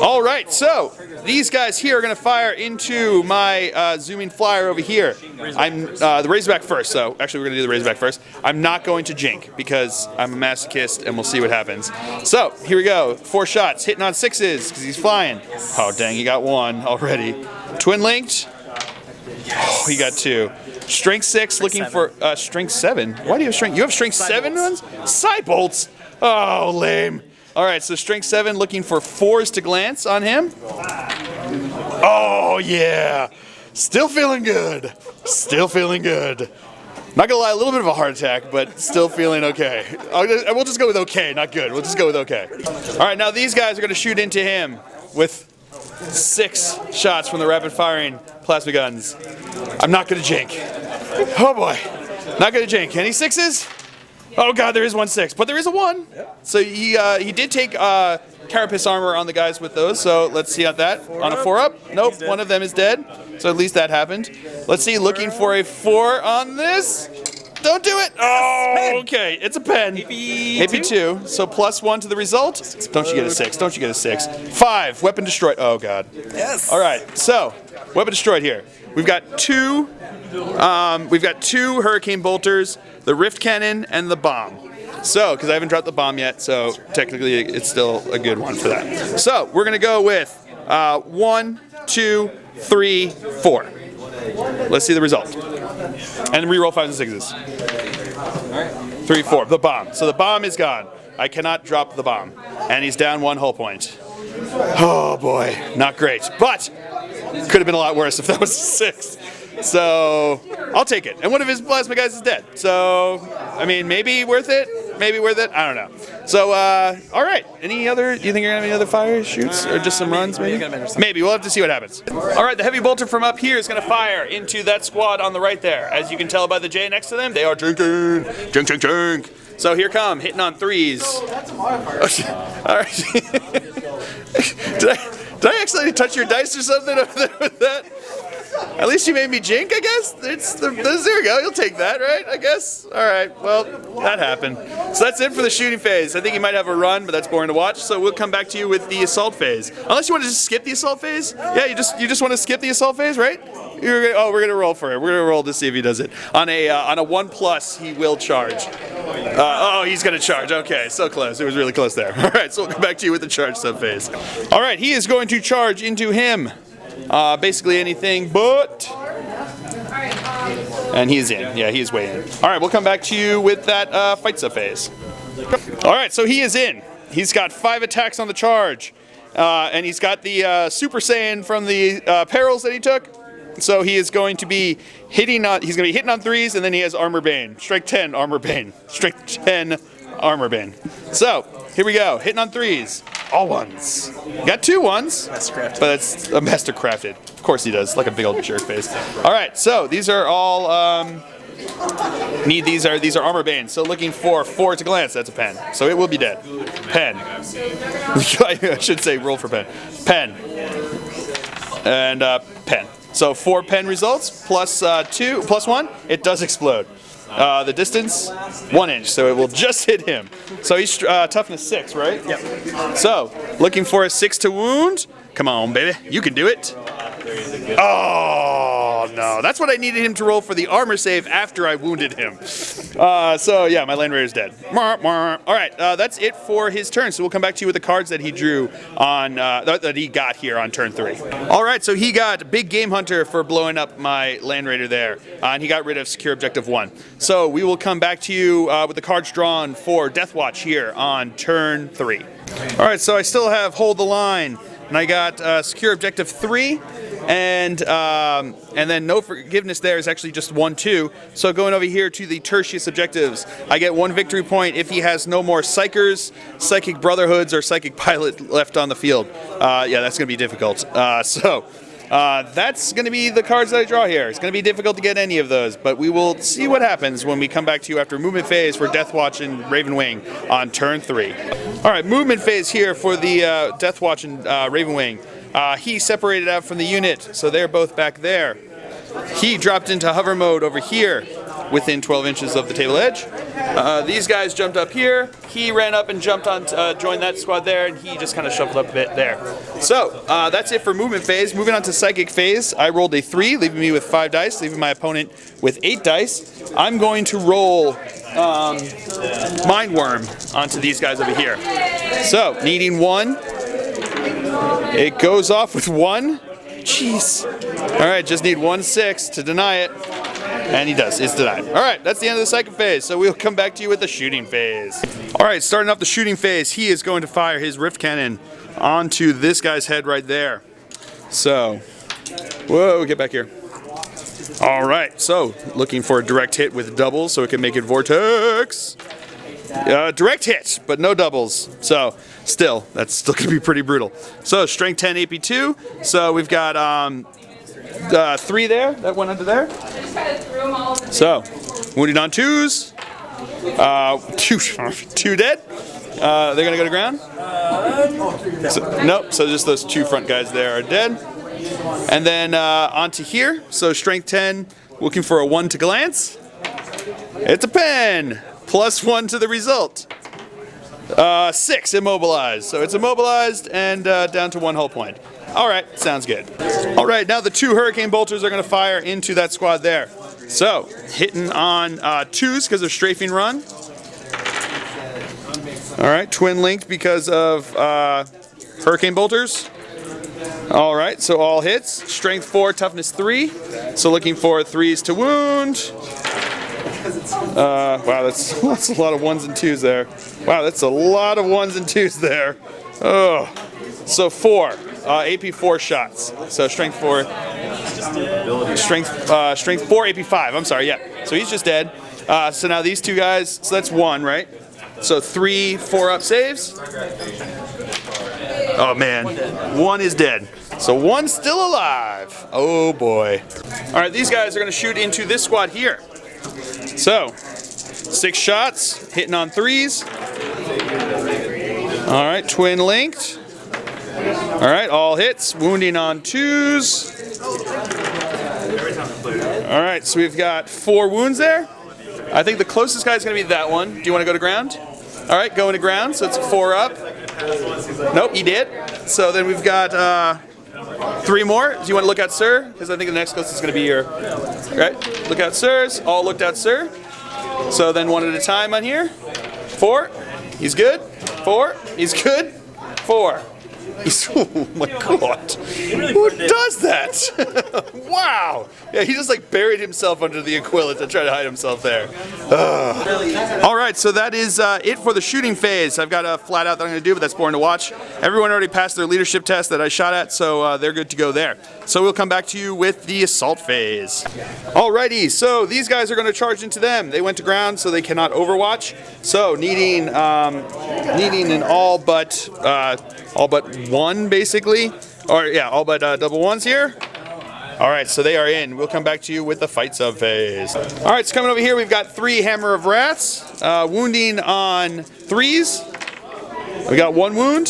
All right, so these guys here are gonna fire into my zooming flyer over here. I'm the Razorback first, so actually we're gonna do the Razorback first. I'm not going to jink because I'm a masochist and we'll see what happens. So, here we go, 4 shots, hitting on 6s because he's flying. Oh dang, he got 1 already. Twin linked. Oh, he got 2. Strength 6, looking for strength 7. Why do you have strength? You have strength 7 runs? Side bolts. Oh, lame. All right, so strength 7, looking for 4s to glance on him. Oh yeah, still feeling good. Still feeling good. Not gonna lie, a little bit of a heart attack, but still feeling okay. We'll just go with okay, not good. We'll just go with okay. All right, now these guys are gonna shoot into him with 6 shots from the rapid firing plasma guns. I'm not gonna jink. Oh boy, not gonna jink. Any 6s? Oh god, there is 1 6, but there is a 1. So he did take carapace armor on the guys with those. So let's see on that. On a 4 up, nope, one of them is dead. So at least that happened. Let's see, looking for a 4 on this. Don't do it. Oh, okay, it's a pen. Maybe 2. So +1 to the result. Don't you get a 6? Don't you get a 6? 5. Weapon destroyed. Oh god. Yes. All right. So weapon destroyed here. We've got 2. We've got 2 hurricane bolters, the rift cannon, and the bomb. So, because I haven't dropped the bomb yet, so technically it's still a good one for that. So we're gonna go with 1, 2, 3, 4. Let's see the result. And reroll 5s and 6s. 3, 4. The bomb. So the bomb is gone. I cannot drop the bomb, and he's down 1 hull point. Oh boy, not great, but could have been a lot worse if that was a 6. So I'll take it. And one of his plasma guys is dead. So I mean, maybe worth it. Maybe worth it. I don't know. So all right. Any other? Do you think you're gonna have any other fire shoots or just some runs? Maybe. Maybe we'll have to see what happens. All right. The heavy bolter from up here is gonna fire into that squad on the right there. As you can tell by the J next to them, they are drinking. Drink, drink, drink. So here come hitting on 3s. All right. Did I accidentally touch your dice or something over there with that? At least you made me jink, I guess. There we go. You'll take that, right? I guess. All right. Well, that happened. So that's it for the shooting phase. I think you might have a run, but that's boring to watch. So we'll come back to you with the assault phase. Unless you want to just skip the assault phase. Yeah, you just want to skip the assault phase, right? We're gonna roll for it. We're gonna roll to see if he does it. On a 1+, he will charge. Oh, he's gonna charge. Okay, so close. It was really close there. All right, so we'll come back to you with the charge sub phase. All right, he is going to charge into him. Basically anything but. And he's in. Yeah, he's way in. All right, we'll come back to you with that fight sub phase. All right, so he is in. He's got 5 attacks on the charge, and he's got the Super Saiyan from the perils that he took. So he is going to be hitting on. He's going to be hitting on 3s, and then he has Armor Bane. Strength 10, Armor Bane. Strength 10, Armor Bane. So here we go. Hitting on 3s. All 1s. Got 2 1s. Mastercrafted. But it's a mastercrafted. Of course he does. Like a big old jerk face. All right. So these are all. These are Armor Bane. So looking for 4 to glance. That's a pen. So it will be dead. Pen. I should say roll for pen. Pen. And pen. So 4 pen results +1. It does explode. The distance 1 inch, so it will just hit him. So he's toughness 6, right? Yep. So looking for a 6 to wound. Come on, baby, you can do it. Oh no, that's what I needed him to roll for the armor save after I wounded him. So yeah, my Land Raider's dead. All right, that's it for his turn. So we'll come back to you with the cards that he drew on that he got here on turn 3. All right, so he got Big Game Hunter for blowing up my Land Raider there, and he got rid of Secure Objective 1. So we will come back to you with the cards drawn for Deathwatch here on turn 3. All right, so I still have Hold the Line, and I got Secure Objective 3. And then No Forgiveness there is actually just 1-2. So going over here to the Tertius objectives, I get 1 victory point if he has no more Psychers, Psychic Brotherhoods, or Psychic Pilot left on the field. Yeah, that's going to be difficult. So that's going to be the cards that I draw here. It's going to be difficult to get any of those, but we will see what happens when we come back to you after movement phase for Deathwatch and Ravenwing on turn 3. All right, movement phase here for the Deathwatch and Ravenwing. He separated out from the unit, so they're both back there. He dropped into hover mode over here within 12 inches of the table edge. These guys jumped up here. He ran up and jumped on, joined that squad there, and he just kind of shuffled up a bit there. So that's it for movement phase. Moving on to psychic phase, I rolled a 3, leaving me with 5 dice, leaving my opponent with 8 dice. I'm going to roll Mind Worm onto these guys over here. So needing 1, it goes off with 1. Jeez. All right, just need 1 6 to deny it. And he does. It's denied. All right, that's the end of the second phase. So we'll come back to you with the shooting phase. All right, starting off the shooting phase, he is going to fire his rift cannon onto this guy's head right there. So, whoa, get back here. All right, so looking for a direct hit with doubles so it can make it vortex. Direct hit, but no doubles. So still, that's still going to be pretty brutal. So strength 10, AP 2. So we've got 3 there. That went under there. So wounded on 2s. 2 dead. They're going to go to ground. Nope. So just those 2 front guys there are dead. And then onto here. So strength 10, looking for a 1 to glance. It's a pen. +1 to the result. 6 immobilized. So it's immobilized and down to 1 hull point. All right, sounds good. All right, now the 2 hurricane bolters are going to fire into that squad there. So hitting on 2s because of strafing run. All right, twin linked because of hurricane bolters. All right, so all hits. Strength 4, toughness 3. So looking for 3s to wound. Wow, that's a lot of 1s and 2s there. Wow, that's a lot of 1s and 2s there. Oh, so 4, AP 4 shots. So strength 4, strength 4, AP 5. I'm sorry, yeah. So he's just dead. So now these 2 guys. So that's 1, right? So 3 4-up saves. Oh man, 1 is dead. So 1's still alive. Oh boy. All right, these guys are going to shoot into this squad here. So, 6 shots, hitting on 3s. All right, twin linked. All right, all hits, wounding on 2s. All right, so we've got 4 wounds there. I think the closest guy is going to be that one. Do you want to go to ground? All right, going to ground, so it's 4 up. Nope, he did. So then we've got 3 more. Do you want to look out, sir? Because I think the next closest is going to be your... Right, look out, sirs. All looked out, sir. So then 1 at a time on here. 4, he's good. 4, he's good. 4. He's, oh my god. Who does that? Wow. Yeah, he just like buried himself under the Inquisitor to try to hide himself there. All right, so that is it for the shooting phase. I've got a flat out that I'm going to do, but that's boring to watch. Everyone already passed their leadership test that I shot at, so they're good to go there. So we'll come back to you with the assault phase. Alrighty, so these guys are going to charge into them. They went to ground, so they cannot overwatch. So needing an all but 1 basically, or yeah, all but double 1s here. All right, so they are in. We'll come back to you with the fight sub phase. All right, so coming over here, we've got 3 Hammer of Wraths, wounding on 3s. We got 1 wound,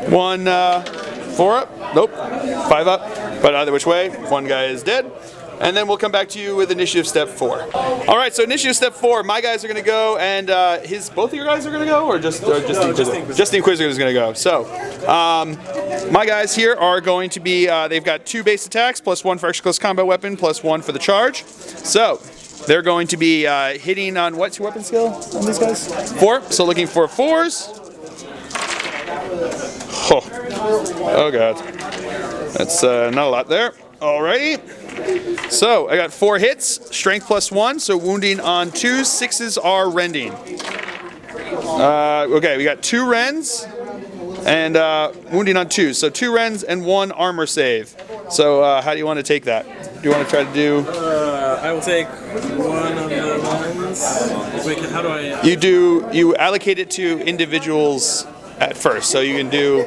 1 4 up, nope, 5 up, but either which way, 1 guy is dead. And then we'll come back to you with initiative step 4. All right, so initiative step 4, my guys are going to go, and both of your guys are going to go, or just the Inquisitor? Just the Inquisitor is going to go. So, my guys here are going to be, they've got 2 base attacks, +1 for extra close combat weapon, +1 for the charge. So, they're going to be hitting on, what's your weapon skill on these guys? 4, so looking for 4s. Oh god. That's not a lot there. Alrighty. So, I got 4 hits, strength +1, so wounding on 2s, 6s are rending. Okay, we got 2 rends, and wounding on 2s. So 2 rends and 1 armor save. So how do you want to take that? Do you want to try to do... I will take 1 of the ones. Wait, how do I... You allocate it to individuals at first. So you can do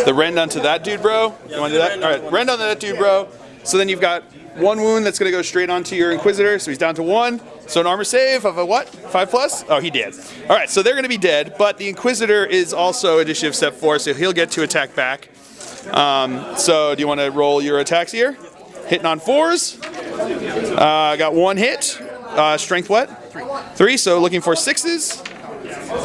The rend onto that dude, bro. You want to do that? All right, rend onto that dude, bro. So then you've got 1 wound that's going to go straight onto your Inquisitor. So he's down to 1. So an armor save of a what? 5+? Oh, he did. All right, so they're going to be dead. But the Inquisitor is also initiative step 4, so he'll get to attack back. So do you want to roll your attacks here? Hitting on 4s. Got 1 hit. Strength what? 3. So looking for 6s.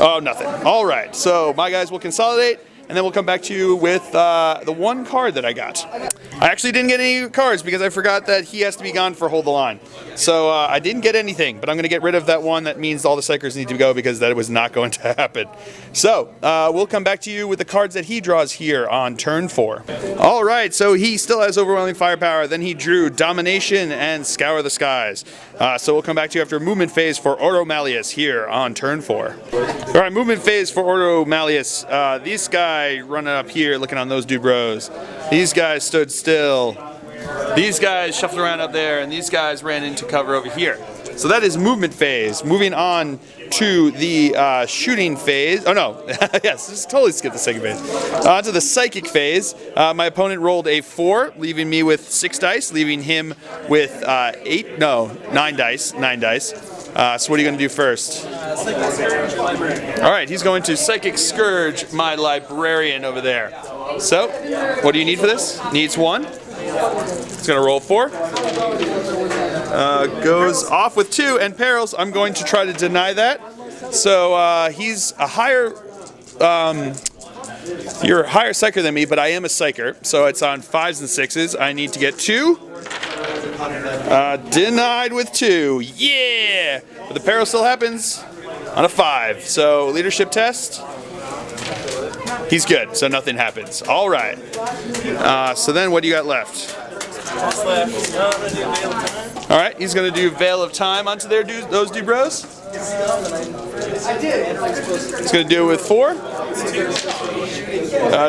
Oh, nothing. All right. So my guys will consolidate, and then we'll come back to you with the 1 card that I got. I actually didn't get any cards because I forgot that he has to be gone for Hold the Line. So I didn't get anything, but I'm going to get rid of that one. That means all the Psychers need to go because that was not going to happen. So we'll come back to you with the cards that he draws here on turn 4. All right, so he still has overwhelming firepower. Then he drew Domination and Scour the Skies. So we'll come back to you after movement phase for Ordo Malleus here on turn 4. All right, movement phase for Ordo Malleus. These guys running up here looking on those dude bros. These guys stood still. These guys shuffled around up there, and these guys ran into cover over here. So that is movement phase. Moving on to the shooting phase. Oh no, yes, just totally skipped the second phase. On to the psychic phase. My opponent rolled a 4, leaving me with 6 dice, leaving him with 9 dice. 9 dice. So what are you going to do first? All right, he's going to Psychic Scourge my librarian over there. So, what do you need for this? Needs 1. It's going to roll 4. Goes off with 2 and perils. I'm going to try to deny that. So he's a higher... you're a higher Psyker than me, but I am a Psyker. So it's on 5s and 6s. I need to get 2. Denied with 2. Yeah! But the peril still happens on a 5. So leadership test. He's good, so nothing happens. All right. So then what do you got left? All right, he's going to do Veil of Time onto those dude bros. He's going to do it with 4.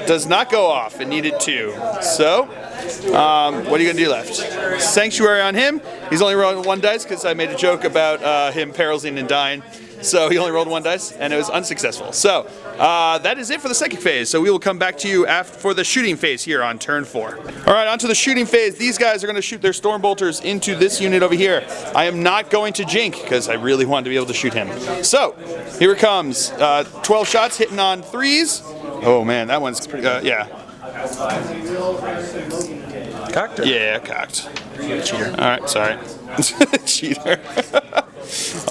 Does not go off. It needed 2. So, what are you going to do left? Sanctuary on him. He's only rolling 1 dice because I made a joke about him perilsing and dying. So he only rolled 1 dice, and it was unsuccessful. So that is it for the psychic phase. So we will come back to you for the shooting phase here on turn 4. All right, on to the shooting phase. These guys are going to shoot their storm bolters into this unit over here. I am not going to jink because I really wanted to be able to shoot him. So here it comes. 12 shots hitting on 3s. Oh man, that one's pretty. Yeah. Cocked? Yeah, cocked. Cheater. All right, sorry. Cheater.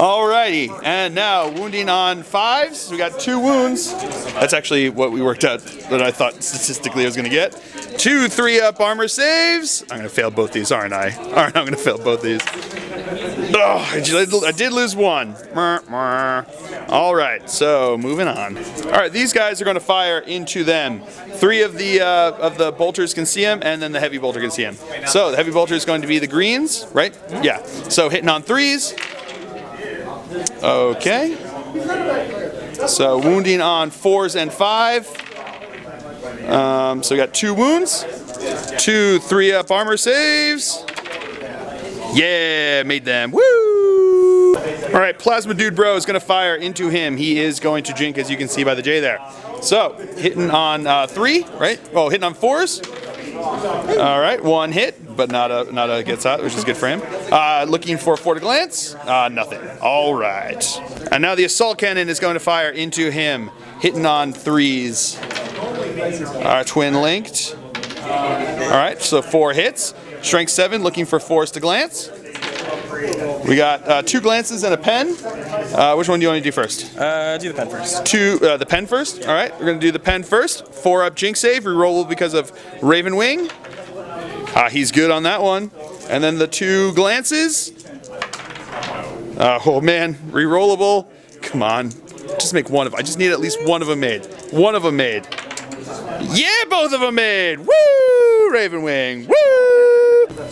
Alrighty, and now wounding on 5s. We got 2 wounds. That's actually what we worked out that I thought statistically I was going to get. 2 3-up armor saves. I'm going to fail both these, aren't I? Alright, I'm going to fail both these. Oh, I did lose 1. Alright, so moving on. Alright, these guys are going to fire into them. 3 of the bolters can see him, and then the heavy bolter can see him. So the heavy bolter is going to be the greens, right? Yeah. So hitting on 3s. Okay. So wounding on 4s and 5. So we got 2 wounds. 2 3-up armor saves. Yeah, made them. Woo! All right, Plasma Dude Bro is going to fire into him. He is going to jink, as you can see by the J there. So hitting on 3, right? Oh, hitting on 4s. All right, 1 hit, but not a gets out, which is good for him. Looking for 4 to glance. Nothing. All right. And now the assault cannon is going to fire into him, hitting on 3s. Twin linked. All right, so 4 hits. Strength 7, looking for 4s to glance. We got 2 glances and a pen. Which one do you want to do first? Do the pen first. The pen first. All right, we're going to do the pen first. 4-up jinx save, reroll because of Ravenwing. He's good on that one. And then the 2 glances. Oh man, rerollable. Come on, just make one of them. I just need at least one of them made. One of them made. Yeah, both of them made. Woo, Ravenwing. Woo.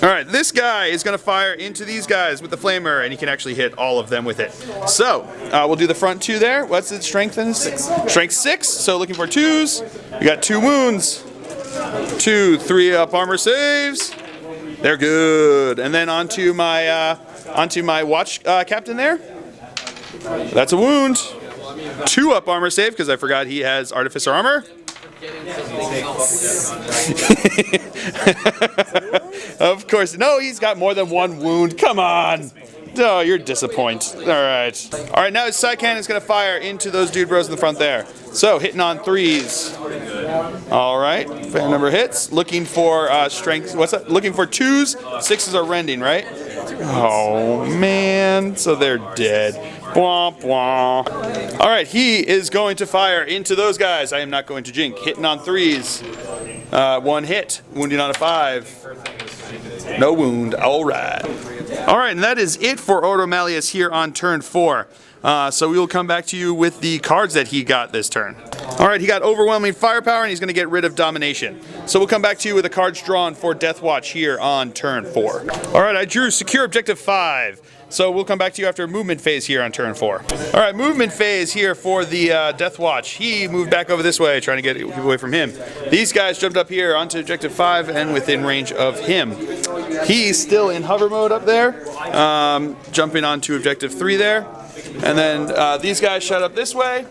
All right, this guy is going to fire into these guys with the flamer, and he can actually hit all of them with it. So we'll do the front 2 there. What's its strength? 6. Strength 6. So looking for 2s. We got 2 wounds. 2 3-up armor saves. They're good. And then onto my watch captain there. That's a wound. 2-up armor save because I forgot he has artificer armor. Of course. No, he's got more than one wound. Come on. Oh, you're disappointed. All right. All right, now his side cannon is going to fire into those dude bros in the front there. So, hitting on 3s. All right. Fan number hits. Looking for strength. What's that? Looking for 2s. 6s are rending, right? Oh, man. So they're dead. Womp womp. All right, he is going to fire into those guys. I am not going to jink. Hitting on 3s. 1 hit. Wounding on a 5. No wound. All right. All right, and that is it for Ordo Malleus here on turn 4. So we will come back to you with the cards that he got this turn. All right, he got overwhelming firepower, and he's going to get rid of domination. So we'll come back to you with the cards drawn for Deathwatch here on turn 4. All right, I drew secure objective 5. So we'll come back to you after movement phase here on turn 4. All right, movement phase here for the Deathwatch. He moved back over this way, trying to get people away from him. These guys jumped up here onto objective 5 and within range of him. He's still in hover mode up there, jumping onto objective 3 there. And then these guys shot up this way,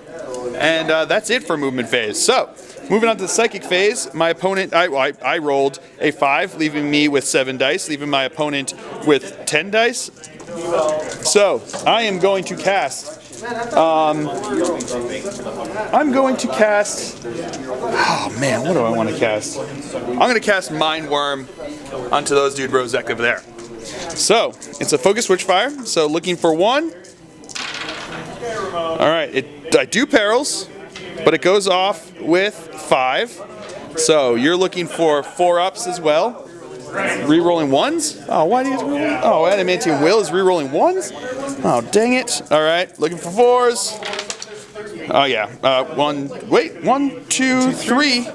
and that's it for movement phase. So, moving on to the psychic phase, my opponent, I rolled a 5, leaving me with 7 dice, leaving my opponent with 10 dice. So, I am going to cast, oh man, what do I want to cast? I'm going to cast Mind Worm onto those dude bros over there. So, it's a focus Witchfire, so looking for 1. Alright, I do perils, but it goes off with 5. So you're looking for 4-ups as well. Rerolling 1s? Oh, why do you reroll? Oh, Adamantium Will is rerolling 1s? Oh, dang it. Alright, looking for 4s. Oh yeah, 1, 2, 3,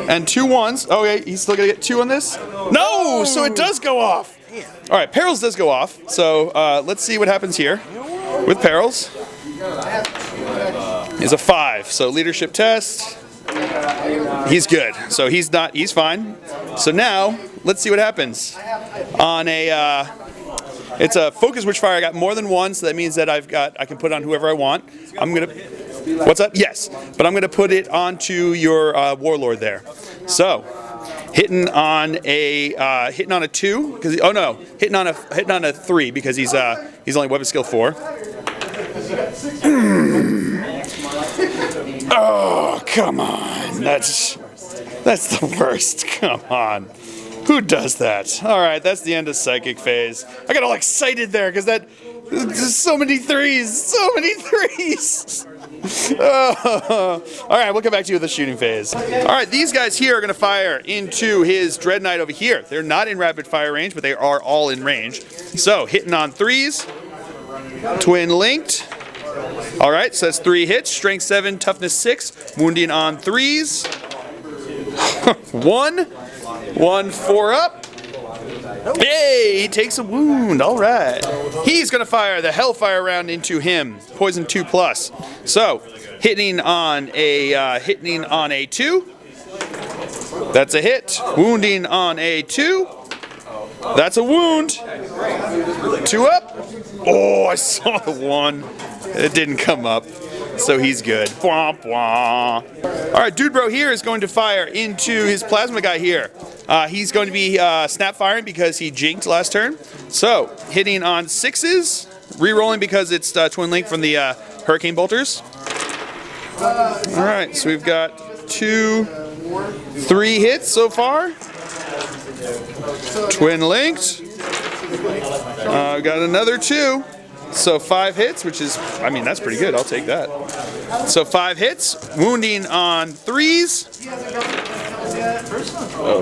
and 2 1s. Okay, he's still gonna get 2 on this? No! So it does go off! Alright, perils does go off. So let's see what happens here with perils. Is a 5, so leadership test. He's good, so he's fine. So now let's see what happens on a. It's a focus Witchfire. I got more than 1, so that means that I can put it on whoever I want. I'm gonna. What's up? Yes, but I'm gonna put it onto your warlord there. So hitting on a 2 because hitting on a 3 because he's only weapon skill 4. Oh, come on. That's the worst. Come on. Who does that? Alright, that's the end of psychic phase. I got all excited there because there's so many 3s. So many 3s. Alright, we'll come back to you with the shooting phase. Alright, these guys here are going to fire into his Dread Knight over here. They're not in rapid fire range, but they are all in range. So, hitting on 3s. Twin linked. Alright, so that's 3 hits. Strength 7, toughness 6. Wounding on 3s. 1. 4-up. Yay! He takes a wound. Alright. He's going to fire the Hellfire round into him. Poison 2+. So, hitting on a 2. That's a hit. Wounding on a 2. That's a wound. 2 up. Oh, I saw the 1. It didn't come up. So he's good. Womp womp. Alright, Dude Bro here is going to fire into his plasma guy here. He's going to be snap firing because he jinked last turn. So, hitting on 6s. Rerolling because it's Twin Link from the Hurricane Bolters. Alright, so we've got 3 hits so far. Twin linked. Got another 2. So 5 hits, which is, I mean, that's pretty good. I'll take that. So 5 hits. Wounding on 3s.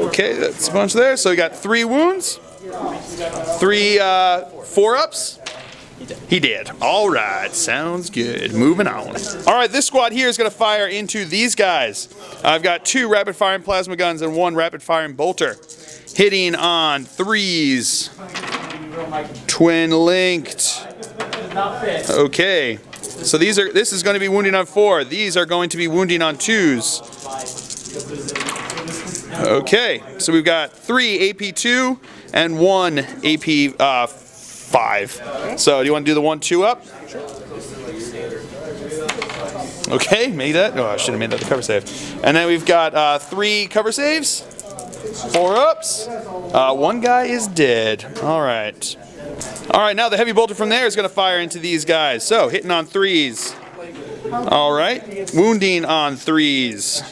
Okay, that's a bunch there. So we got 3 wounds. 3 4-ups. He did. All right, sounds good. Moving on. All right, this squad here is going to fire into these guys. I've got 2 rapid-firing plasma guns and 1 rapid-firing bolter. Hitting on 3s. Twin linked. Okay. So this is going to be wounding on 4. These are going to be wounding on 2s. Okay. So we've got 3 AP2 and 1 AP 5. So do you want to do the 1-2 up? Okay, made that. Oh, I should have made that the cover save. And then we've got 3 cover saves, 4 ups. One guy is dead. All right. All right, now the heavy bolter from there is going to fire into these guys. So hitting on 3s. All right, wounding on 3s.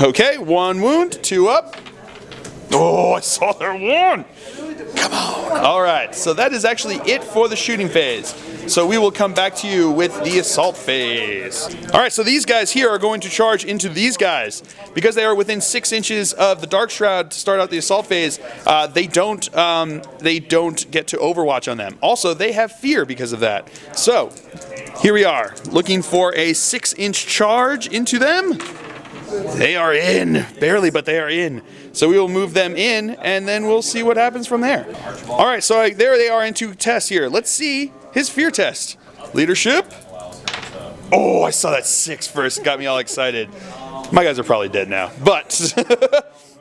Okay, 1 wound, 2 up. Oh, I saw their 1. Come on. All right, so that is actually it for the shooting phase. So we will come back to you with the assault phase. All right, so these guys here are going to charge into these guys. Because they are within 6 inches of the Dark Shroud to start out the assault phase, they don't get to overwatch on them. Also, they have fear because of that. So here we are, looking for a 6-inch charge into them. They are in, barely, but they are in. So we will move them in, and then we'll see what happens from there. All right, so there they are into tests here. Let's see his fear test. Leadership. Oh, I saw that 6 first. Got me all excited. My guys are probably dead now, but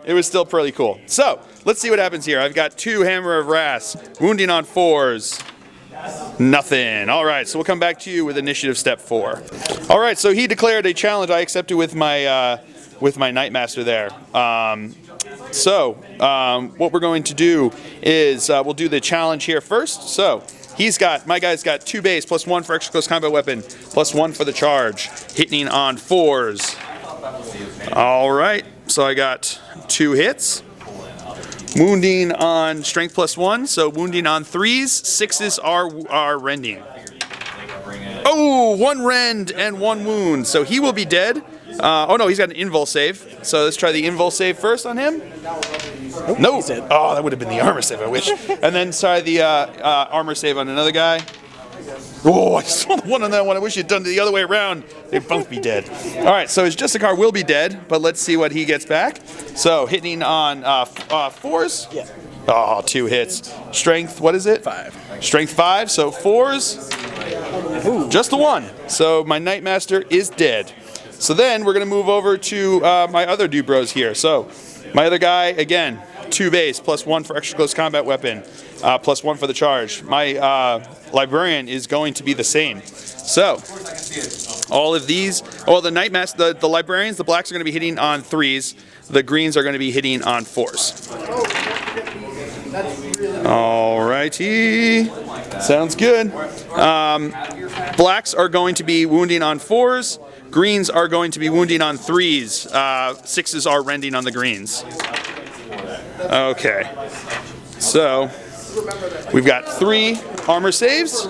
it was still pretty cool. So let's see what happens here. I've got 2 Hammer of Wrath, wounding on 4s. Nothing. All right, so we'll come back to you with initiative step 4. All right, so he declared a challenge. I accepted with my Knightmaster there. What we're going to do is we'll do the challenge here first. So my guy's got 2 base plus 1 for extra close combat weapon plus 1 for the charge, hitting on 4s. All right, so I got 2 hits. Wounding on strength plus 1, so wounding on 3s, 6s are rending. Oh, 1 rend and 1 wound, so he will be dead. Oh no, he's got an invul save. So let's try the invul save first on him. No. Oh, that would have been the armor save, I wish. And then try the armor save on another guy. Oh, I saw the one on that one. I wish you'd done it the other way around. They'd both be dead. All right, so his Justicar will be dead, but let's see what he gets back. So hitting on 4s. Yeah. Oh, 2 hits. Strength, what is it? 5. Strength 5, so 4s. Ooh. Just the 1. So my Knightmaster is dead. So then we're going to move over to my other dude bros here. So my other guy, again, 2 base, plus 1 for extra close combat weapon, plus 1 for the charge. My Librarian is going to be the same. So all of these, the Knightmaster, the Librarians, the blacks are going to be hitting on 3s. The greens are going to be hitting on 4s. Alrighty, sounds good. Blacks are going to be wounding on 4s. Greens are going to be wounding on 3s. 6s are rending on the greens. Okay, so we've got 3 armor saves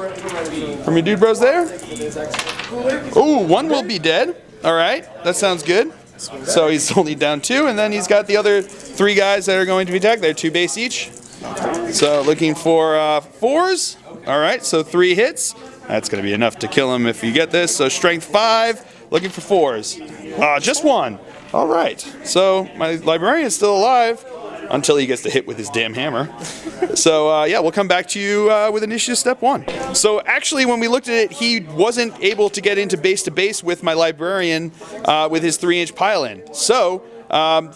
from your dude bros there. Ooh, 1 will be dead. All right, that sounds good. So he's only down 2, and then he's got the other 3 guys that are going to be attacked. They're 2 base each. So looking for 4s. All right, so 3 hits. That's going to be enough to kill him if you get this. So strength 5, looking for 4s. Just 1. All right, so my Librarian is still alive until he gets to hit with his damn hammer. So yeah, we'll come back to you with initiative step 1. So actually, when we looked at it, he wasn't able to get into base to base with my Librarian with his 3-inch pile-in. So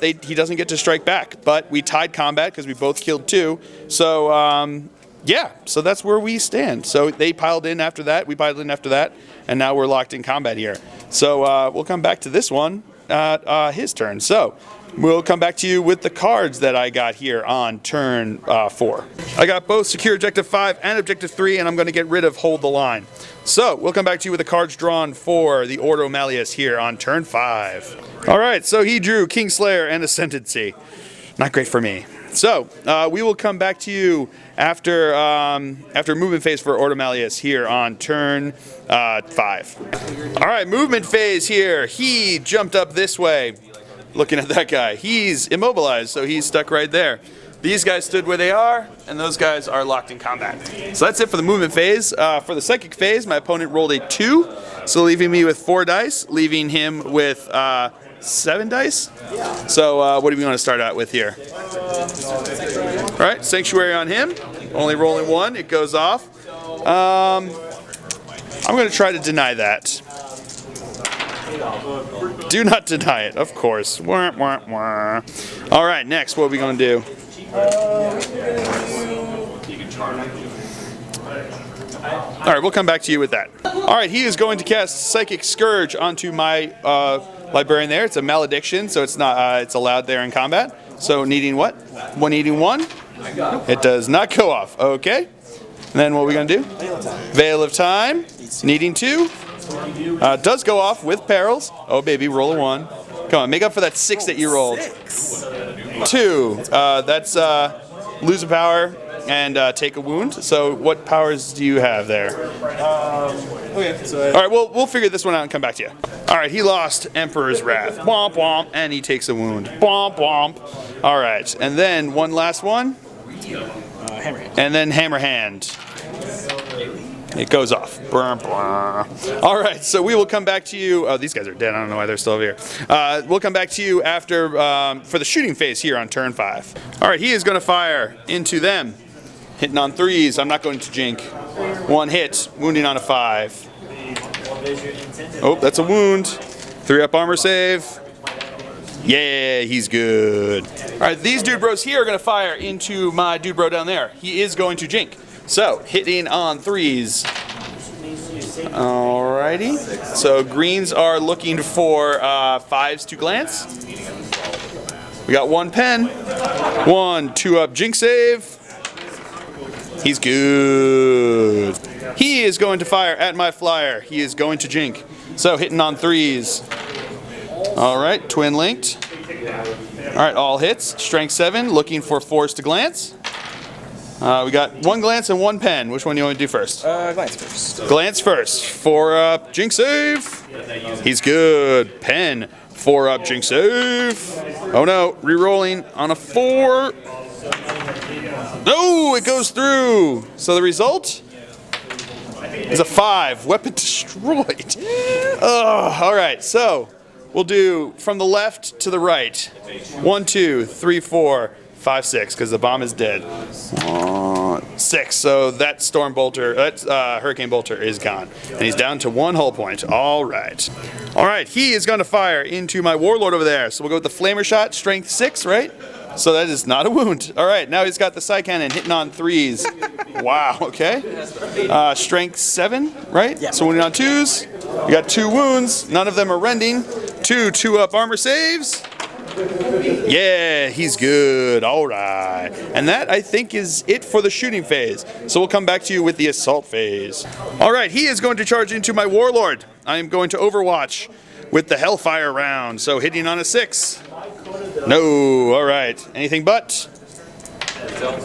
he doesn't get to strike back, but we tied combat because we both killed 2. So yeah, so that's where we stand. So they piled in after that, we piled in after that, and now we're locked in combat here. So we'll come back to this one at his turn. So we'll come back to you with the cards that I got here on turn 4. I got both Secure Objective 5 and Objective 3, and I'm going to get rid of Hold the Line. So we'll come back to you with the cards drawn for the Ordo Malleus here on turn 5. All right, so he drew Kingslayer and Ascendancy. Not great for me. So we will come back to you after movement phase for Ordo Malleus here on turn 5. All right, movement phase here. He jumped up this way. Looking at that guy, he's immobilized, so he's stuck right there. These guys stood where they are, and those guys are locked in combat. So that's it for the movement phase. For the psychic phase, my opponent rolled a 2, so leaving me with 4 dice, leaving him with 7 dice. So what do we want to start out with here? All right, Sanctuary on him. Only rolling 1, it goes off. I'm going to try to deny that. Do not deny it, of course. Wah, wah, wah. All right, next, what are we going to do? Alright, we'll come back to you with that. Alright, he is going to cast Psychic Scourge onto my librarian there. It's a malediction, so it's not it's allowed there in combat. So needing what? Needing 1. It does not go off. Okay. And then what are we going to do? Veil of Time. Needing 2. Does go off with perils. Oh baby, roll a 1. Come on, make up for that 6 that you rolled. 2. That's lose a power and take a wound. So what powers do you have there? Okay. So All right, we'll figure this one out and come back to you. All right, he lost Emperor's Wrath. Womp womp, and he takes a wound. Womp womp. All right, and then one last one. Hammerhand. And then Hammer Hand. It goes off. All right, so we will come back to you. Oh, these guys are dead. I don't know why they're still over here. We'll come back to you after for the shooting phase here on turn 5. All right, he is going to fire into them, hitting on 3s. I'm not going to jink. 1 hit, wounding on a 5. Oh, that's a wound. 3-up armor save. Yeah, he's good. All right, these dude bros here are going to fire into my dude bro down there. He is going to jink. So, hitting on 3s. Alrighty. So, greens are looking for 5s to glance. We got 1 pen. 1 2-up jink save. He's good. He is going to fire at my flyer. He is going to jink. So, hitting on 3s. Alright, twin linked. Alright, all hits. Strength 7, looking for 4s to glance. We got 1 glance and 1 pen. Which one do you want to do first? Glance first. Glance first. 4-up jink save. He's good. Pen. 4-up jink save. Oh no, re-rolling on a 4. No, it goes through. So the result is a 5. Weapon destroyed. All right, so we'll do from the left to the right. 1, 2, 3, 4, 5, 6, because the bomb is dead. 6. So that storm bolter, that hurricane bolter is gone, and he's down to 1 hull point. All right. All right. He is going to fire into my warlord over there. So we'll go with the flamer shot, strength 6, right? So that is not a wound. All right. Now he's got the side cannon hitting on 3s. Wow. Okay. Strength 7, right? Yeah. So wounding on 2s. We got 2 wounds. None of them are rending. 2 up armor saves. Yeah, he's good. All right. And that, I think, is it for the shooting phase. So we'll come back to you with the assault phase. All right, he is going to charge into my warlord. I am going to overwatch with the hellfire round. So hitting on a 6. No. All right. Anything but?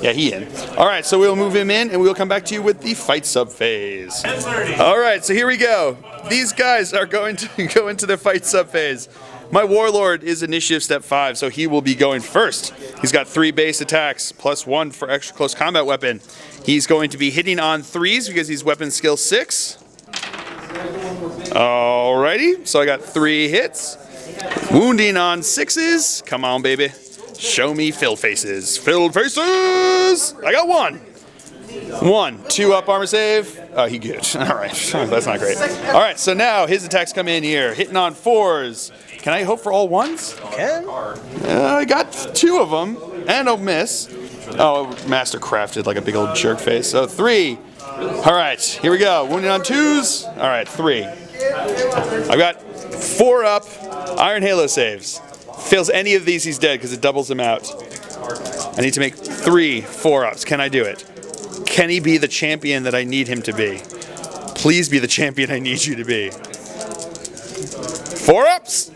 Yeah, he in. All right, so we'll move him in, and we'll come back to you with the fight sub phase. All right, so here we go. These guys are going to go into the fight sub phase. My warlord is initiative step 5, so he will be going first. He's got 3 base attacks, plus 1 for extra close combat weapon. He's going to be hitting on 3s because he's weapon skill 6. Alrighty, so I got 3 hits. Wounding on 6s. Come on, baby. Show me fill faces. Filled faces! I got 1. 1, 2-up armor save. Oh, he good. All right, that's not great. All right, so now his attacks come in here, hitting on 4s. Can I hope for all 1s? Can? I got 2 of them, and a miss. Oh, master crafted like a big old jerk face. So 3. All right, here we go. Wounded on 2s. All right, 3. I've got 4-up Iron Halo saves. Fails any of these, he's dead because it doubles him out. I need to make 3 4-ups. Can I do it? Can he be the champion that I need him to be? Please be the champion I need you to be. 4-ups.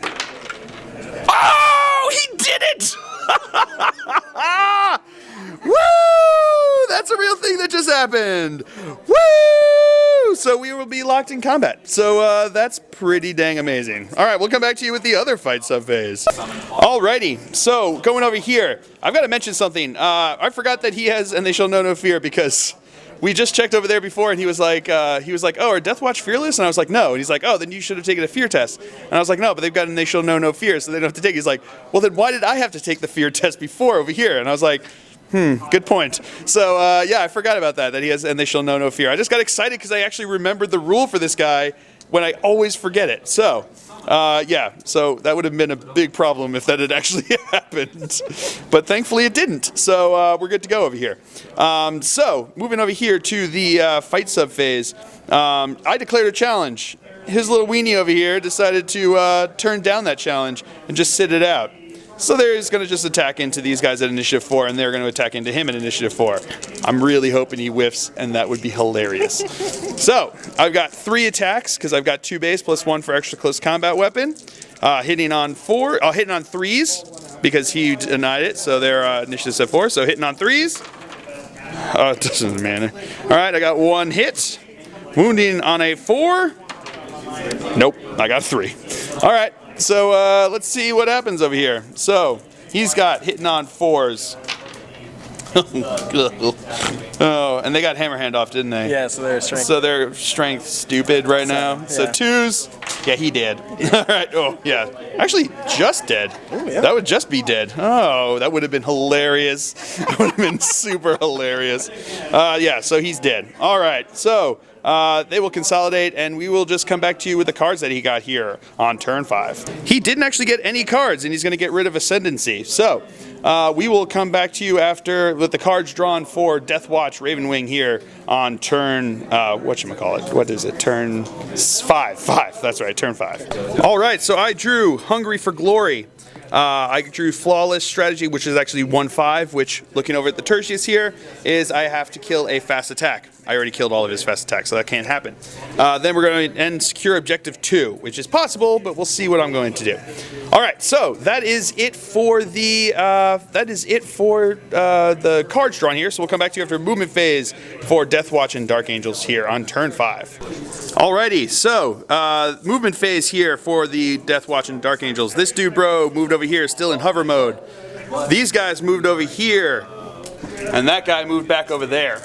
Oh, he did it! Woo! That's a real thing that just happened. Woo! So we will be locked in combat. So that's pretty dang amazing. All right, we'll come back to you with the other fight sub-phase. Alrighty, so going over here, I've got to mention something. I forgot that he has And They Shall Know No Fear because we just checked over there before, and he was like, oh, are Deathwatch fearless? And I was like, no. And he's like, oh, then you should have taken a fear test. And I was like, no, but they've got And They Shall Know No Fear, so they don't have to take it. He's like, well, then why did I have to take the fear test before over here? And I was like, good point. So, yeah, I forgot about that he has And They Shall Know No Fear. I just got excited because I actually remembered the rule for this guy when I always forget it. So, Yeah, so that would have been a big problem if that had actually happened. But thankfully it didn't, so we're good to go over here. So, moving over here to the fight sub-phase, I declared a challenge. His little weenie over here decided to turn down that challenge and just sit it out. So he's going to just attack into these guys at Initiative 4, and they're going to attack into him at Initiative 4. I'm really hoping he whiffs, and that would be hilarious. So, I've got 3 attacks, because I've got 2 base plus 1 for extra close combat weapon. Hitting on 3s, because he denied it, so they're Initiative Step 4, so hitting on 3s. Oh, it doesn't matter. Alright, I got 1 hit. Wounding on a 4. Nope, I got 3. Alright. So let's see what happens over here. So he's got hitting on 4s. Oh, and they got hammer hand off, didn't they? Yeah, so they're strength. So they're strength stupid right now. Yeah. So 2s. Yeah, he did. All right. Oh, yeah. Actually, just dead. Ooh, yeah. That would just be dead. Oh, that would have been hilarious. That would have been super hilarious. Yeah, so he's dead. All right. So they will consolidate, and we will just come back to you with the cards that he got here on turn 5. He didn't actually get any cards, and he's going to get rid of Ascendancy. So we will come back to you after with the cards drawn for Deathwatch Ravenwing here on turn, whatchamacallit, what is it, turn 5, that's right, turn 5. All right, so I drew Hungry for Glory. I drew Flawless Strategy, which is actually 1/5, which, looking over at the Tertius here, is I have to kill a fast attack. I already killed all of his fast attacks, so that can't happen. Then we're going to end Secure Objective 2, which is possible, but we'll see what I'm going to do. All right, so that is it for the the cards drawn here. So we'll come back to you after movement phase for Deathwatch and Dark Angels here on turn 5. Alrighty, so movement phase here for the Deathwatch and Dark Angels. This dude, bro, moved over here, still in hover mode. These guys moved over here, and that guy moved back over there.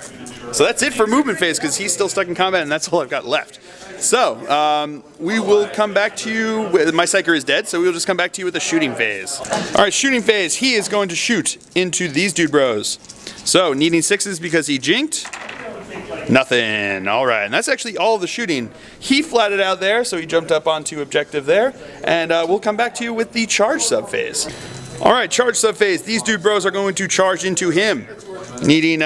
So that's it for movement phase, because he's still stuck in combat, and that's all I've got left. So, we will come back to you with, my Psyker is dead, so we will just come back to you with the shooting phase. Alright, shooting phase, he is going to shoot into these dude bros. So, needing 6s because he jinked. Nothing. Alright, and that's actually all of the shooting. He flatted out there, so he jumped up onto objective there, and we'll come back to you with the charge sub-phase. Alright, charge sub-phase, these dude bros are going to charge into him. Needing,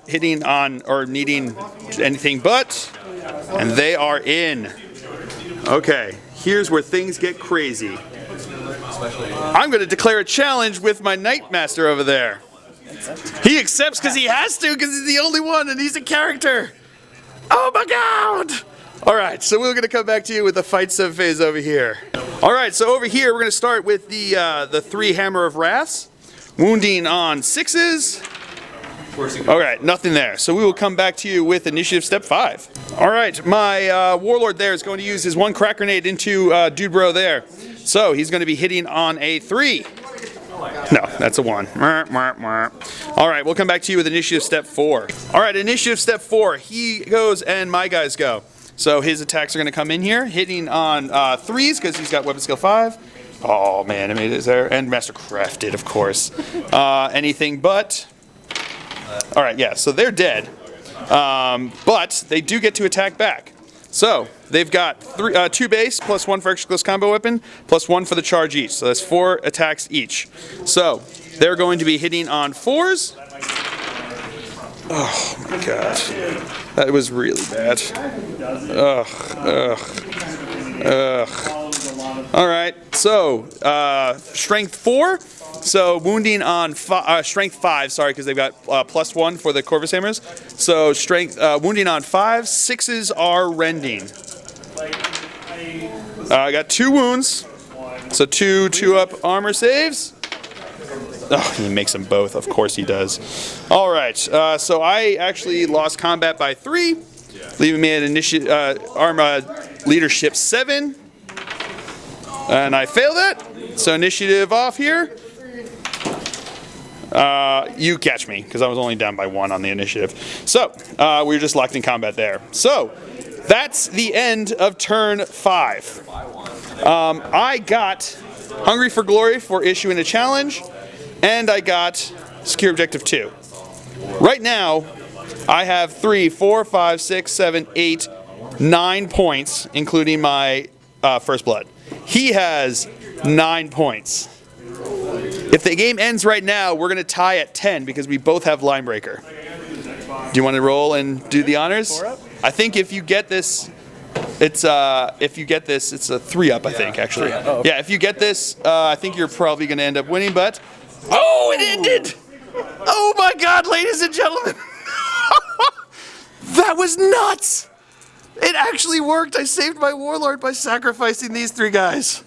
hitting on, or needing anything but, and they are in. Okay, here's where things get crazy. I'm going to declare a challenge with my Knightmaster over there. He accepts because he has to, because he's the only one, and he's a character. Oh my god! Alright, so we're going to come back to you with the fight sub-phase over here. Alright, so over here we're going to start with the 3 Hammer of Wraths. Wounding on 6s. Alright, nothing there. So we will come back to you with Initiative Step 5. Alright, my Warlord there is going to use his 1 crack grenade into Dude Bro there. So he's going to be hitting on a 3. No, that's a 1. Alright, we'll come back to you with Initiative Step 4. Alright, Initiative Step 4. He goes and my guys go. So his attacks are going to come in here, hitting on 3s because he's got Weapon Skill 5. Oh man, I made it there. And Mastercrafted, of course. Anything but... Alright, yeah, so they're dead, but they do get to attack back. So, they've got 2 base, plus 1 for extra close combo weapon, plus 1 for the charge each. So that's 4 attacks each. So, they're going to be hitting on 4s. Oh my gosh. That was really bad. Alright, so, strength 4. So wounding on strength 5, sorry, because they've got plus 1 for the Corvus Hammers. So strength wounding on 5, 6s are rending. I got 2 wounds, so 2 up armor saves. Oh, he makes them both. Of course he does. All right, so I actually lost combat by 3, leaving me at leadership 7, and I failed it. So initiative off here. You catch me, because I was only down by 1 on the initiative. So, we were just locked in combat there. So, that's the end of turn 5. I got Hungry for Glory for issuing a challenge, and I got Secure Objective 2. Right now, I have 3, 4, 5, 6, 7, 8, 9 points, including my First Blood. He has 9 points. If the game ends right now, we're going to tie at 10 because we both have Line Breaker. Do you want to roll and do the honors? I think if you get this, it's a 3-up. I think actually. Oh, okay. Yeah, if you get this, I think you're probably going to end up winning. But it ended! Oh my God, ladies and gentlemen, that was nuts! It actually worked. I saved my warlord by sacrificing these 3 guys.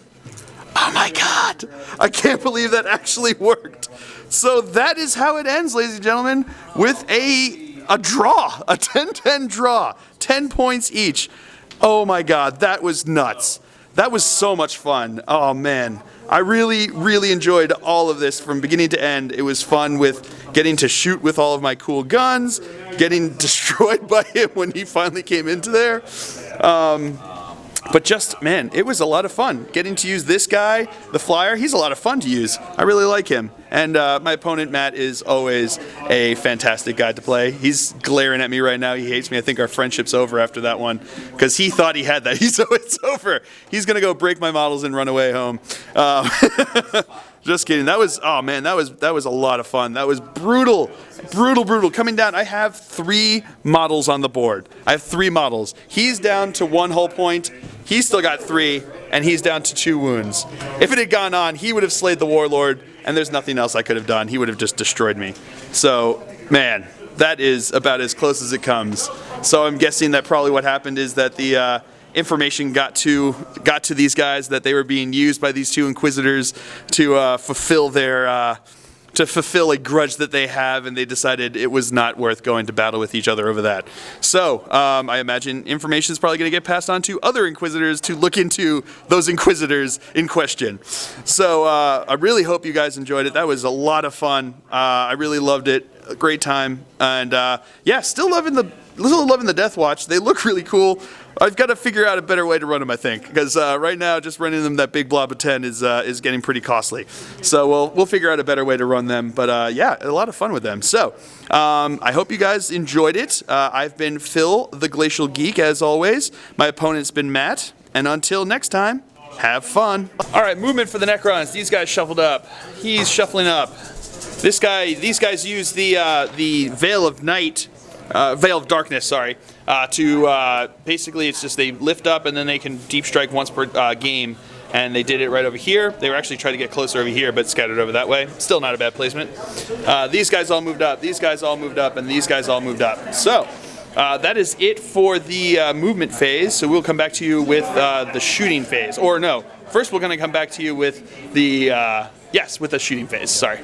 Oh my God! I can't believe that actually worked. So that is how it ends, ladies and gentlemen, with a draw, a 10-10 draw, 10 points each. Oh my God, that was nuts. That was so much fun. Oh man, I really, really enjoyed all of this from beginning to end. It was fun with getting to shoot with all of my cool guns, getting destroyed by him when he finally came into there. But just, man, it was a lot of fun. Getting to use this guy, the Flyer, he's a lot of fun to use. I really like him. And my opponent, Matt, is always a fantastic guy to play. He's glaring at me right now. He hates me. I think our friendship's over after that one because he thought he had that. So it's over. He's going to go break my models and run away home. Just kidding. That was, oh man, that was a lot of fun. That was brutal. Brutal. Coming down, I have 3 models on the board. I have 3 models. He's down to 1 hull point. He's still got 3, and he's down to 2 wounds. If it had gone on, he would have slayed the warlord, and there's nothing else I could have done. He would have just destroyed me. So, man, that is about as close as it comes. So I'm guessing that probably what happened is that the information got to these guys that they were being used by these 2 Inquisitors to fulfill their to fulfill a grudge that they have, and they decided it was not worth going to battle with each other over that. So I imagine information is probably going to get passed on to other Inquisitors to look into those Inquisitors in question. So I really hope you guys enjoyed it. That was a lot of fun. I really loved it. A great time. And yeah, still loving the Deathwatch. They look really cool. I've got to figure out a better way to run them, I think, because right now just running them that big blob of 10 is getting pretty costly. So we'll figure out a better way to run them. But yeah, a lot of fun with them. So I hope you guys enjoyed it. I've been Phil, the Glacial Geek, as always. My opponent's been Matt. And until next time, have fun. All right, movement for the Necrons. These guys shuffled up. He's shuffling up. These guys use the Veil of Night. Veil of Darkness, sorry, to basically it's just they lift up and then they can deep strike once per game, and they did it right over here. They were actually trying to get closer over here, but scattered over that way. Still not a bad placement. These guys all moved up, these guys all moved up, and these guys all moved up. So that is it for the movement phase. So we'll come back to you with the shooting phase. Or no, first we're going to come back to you with the, yes, with the shooting phase, sorry.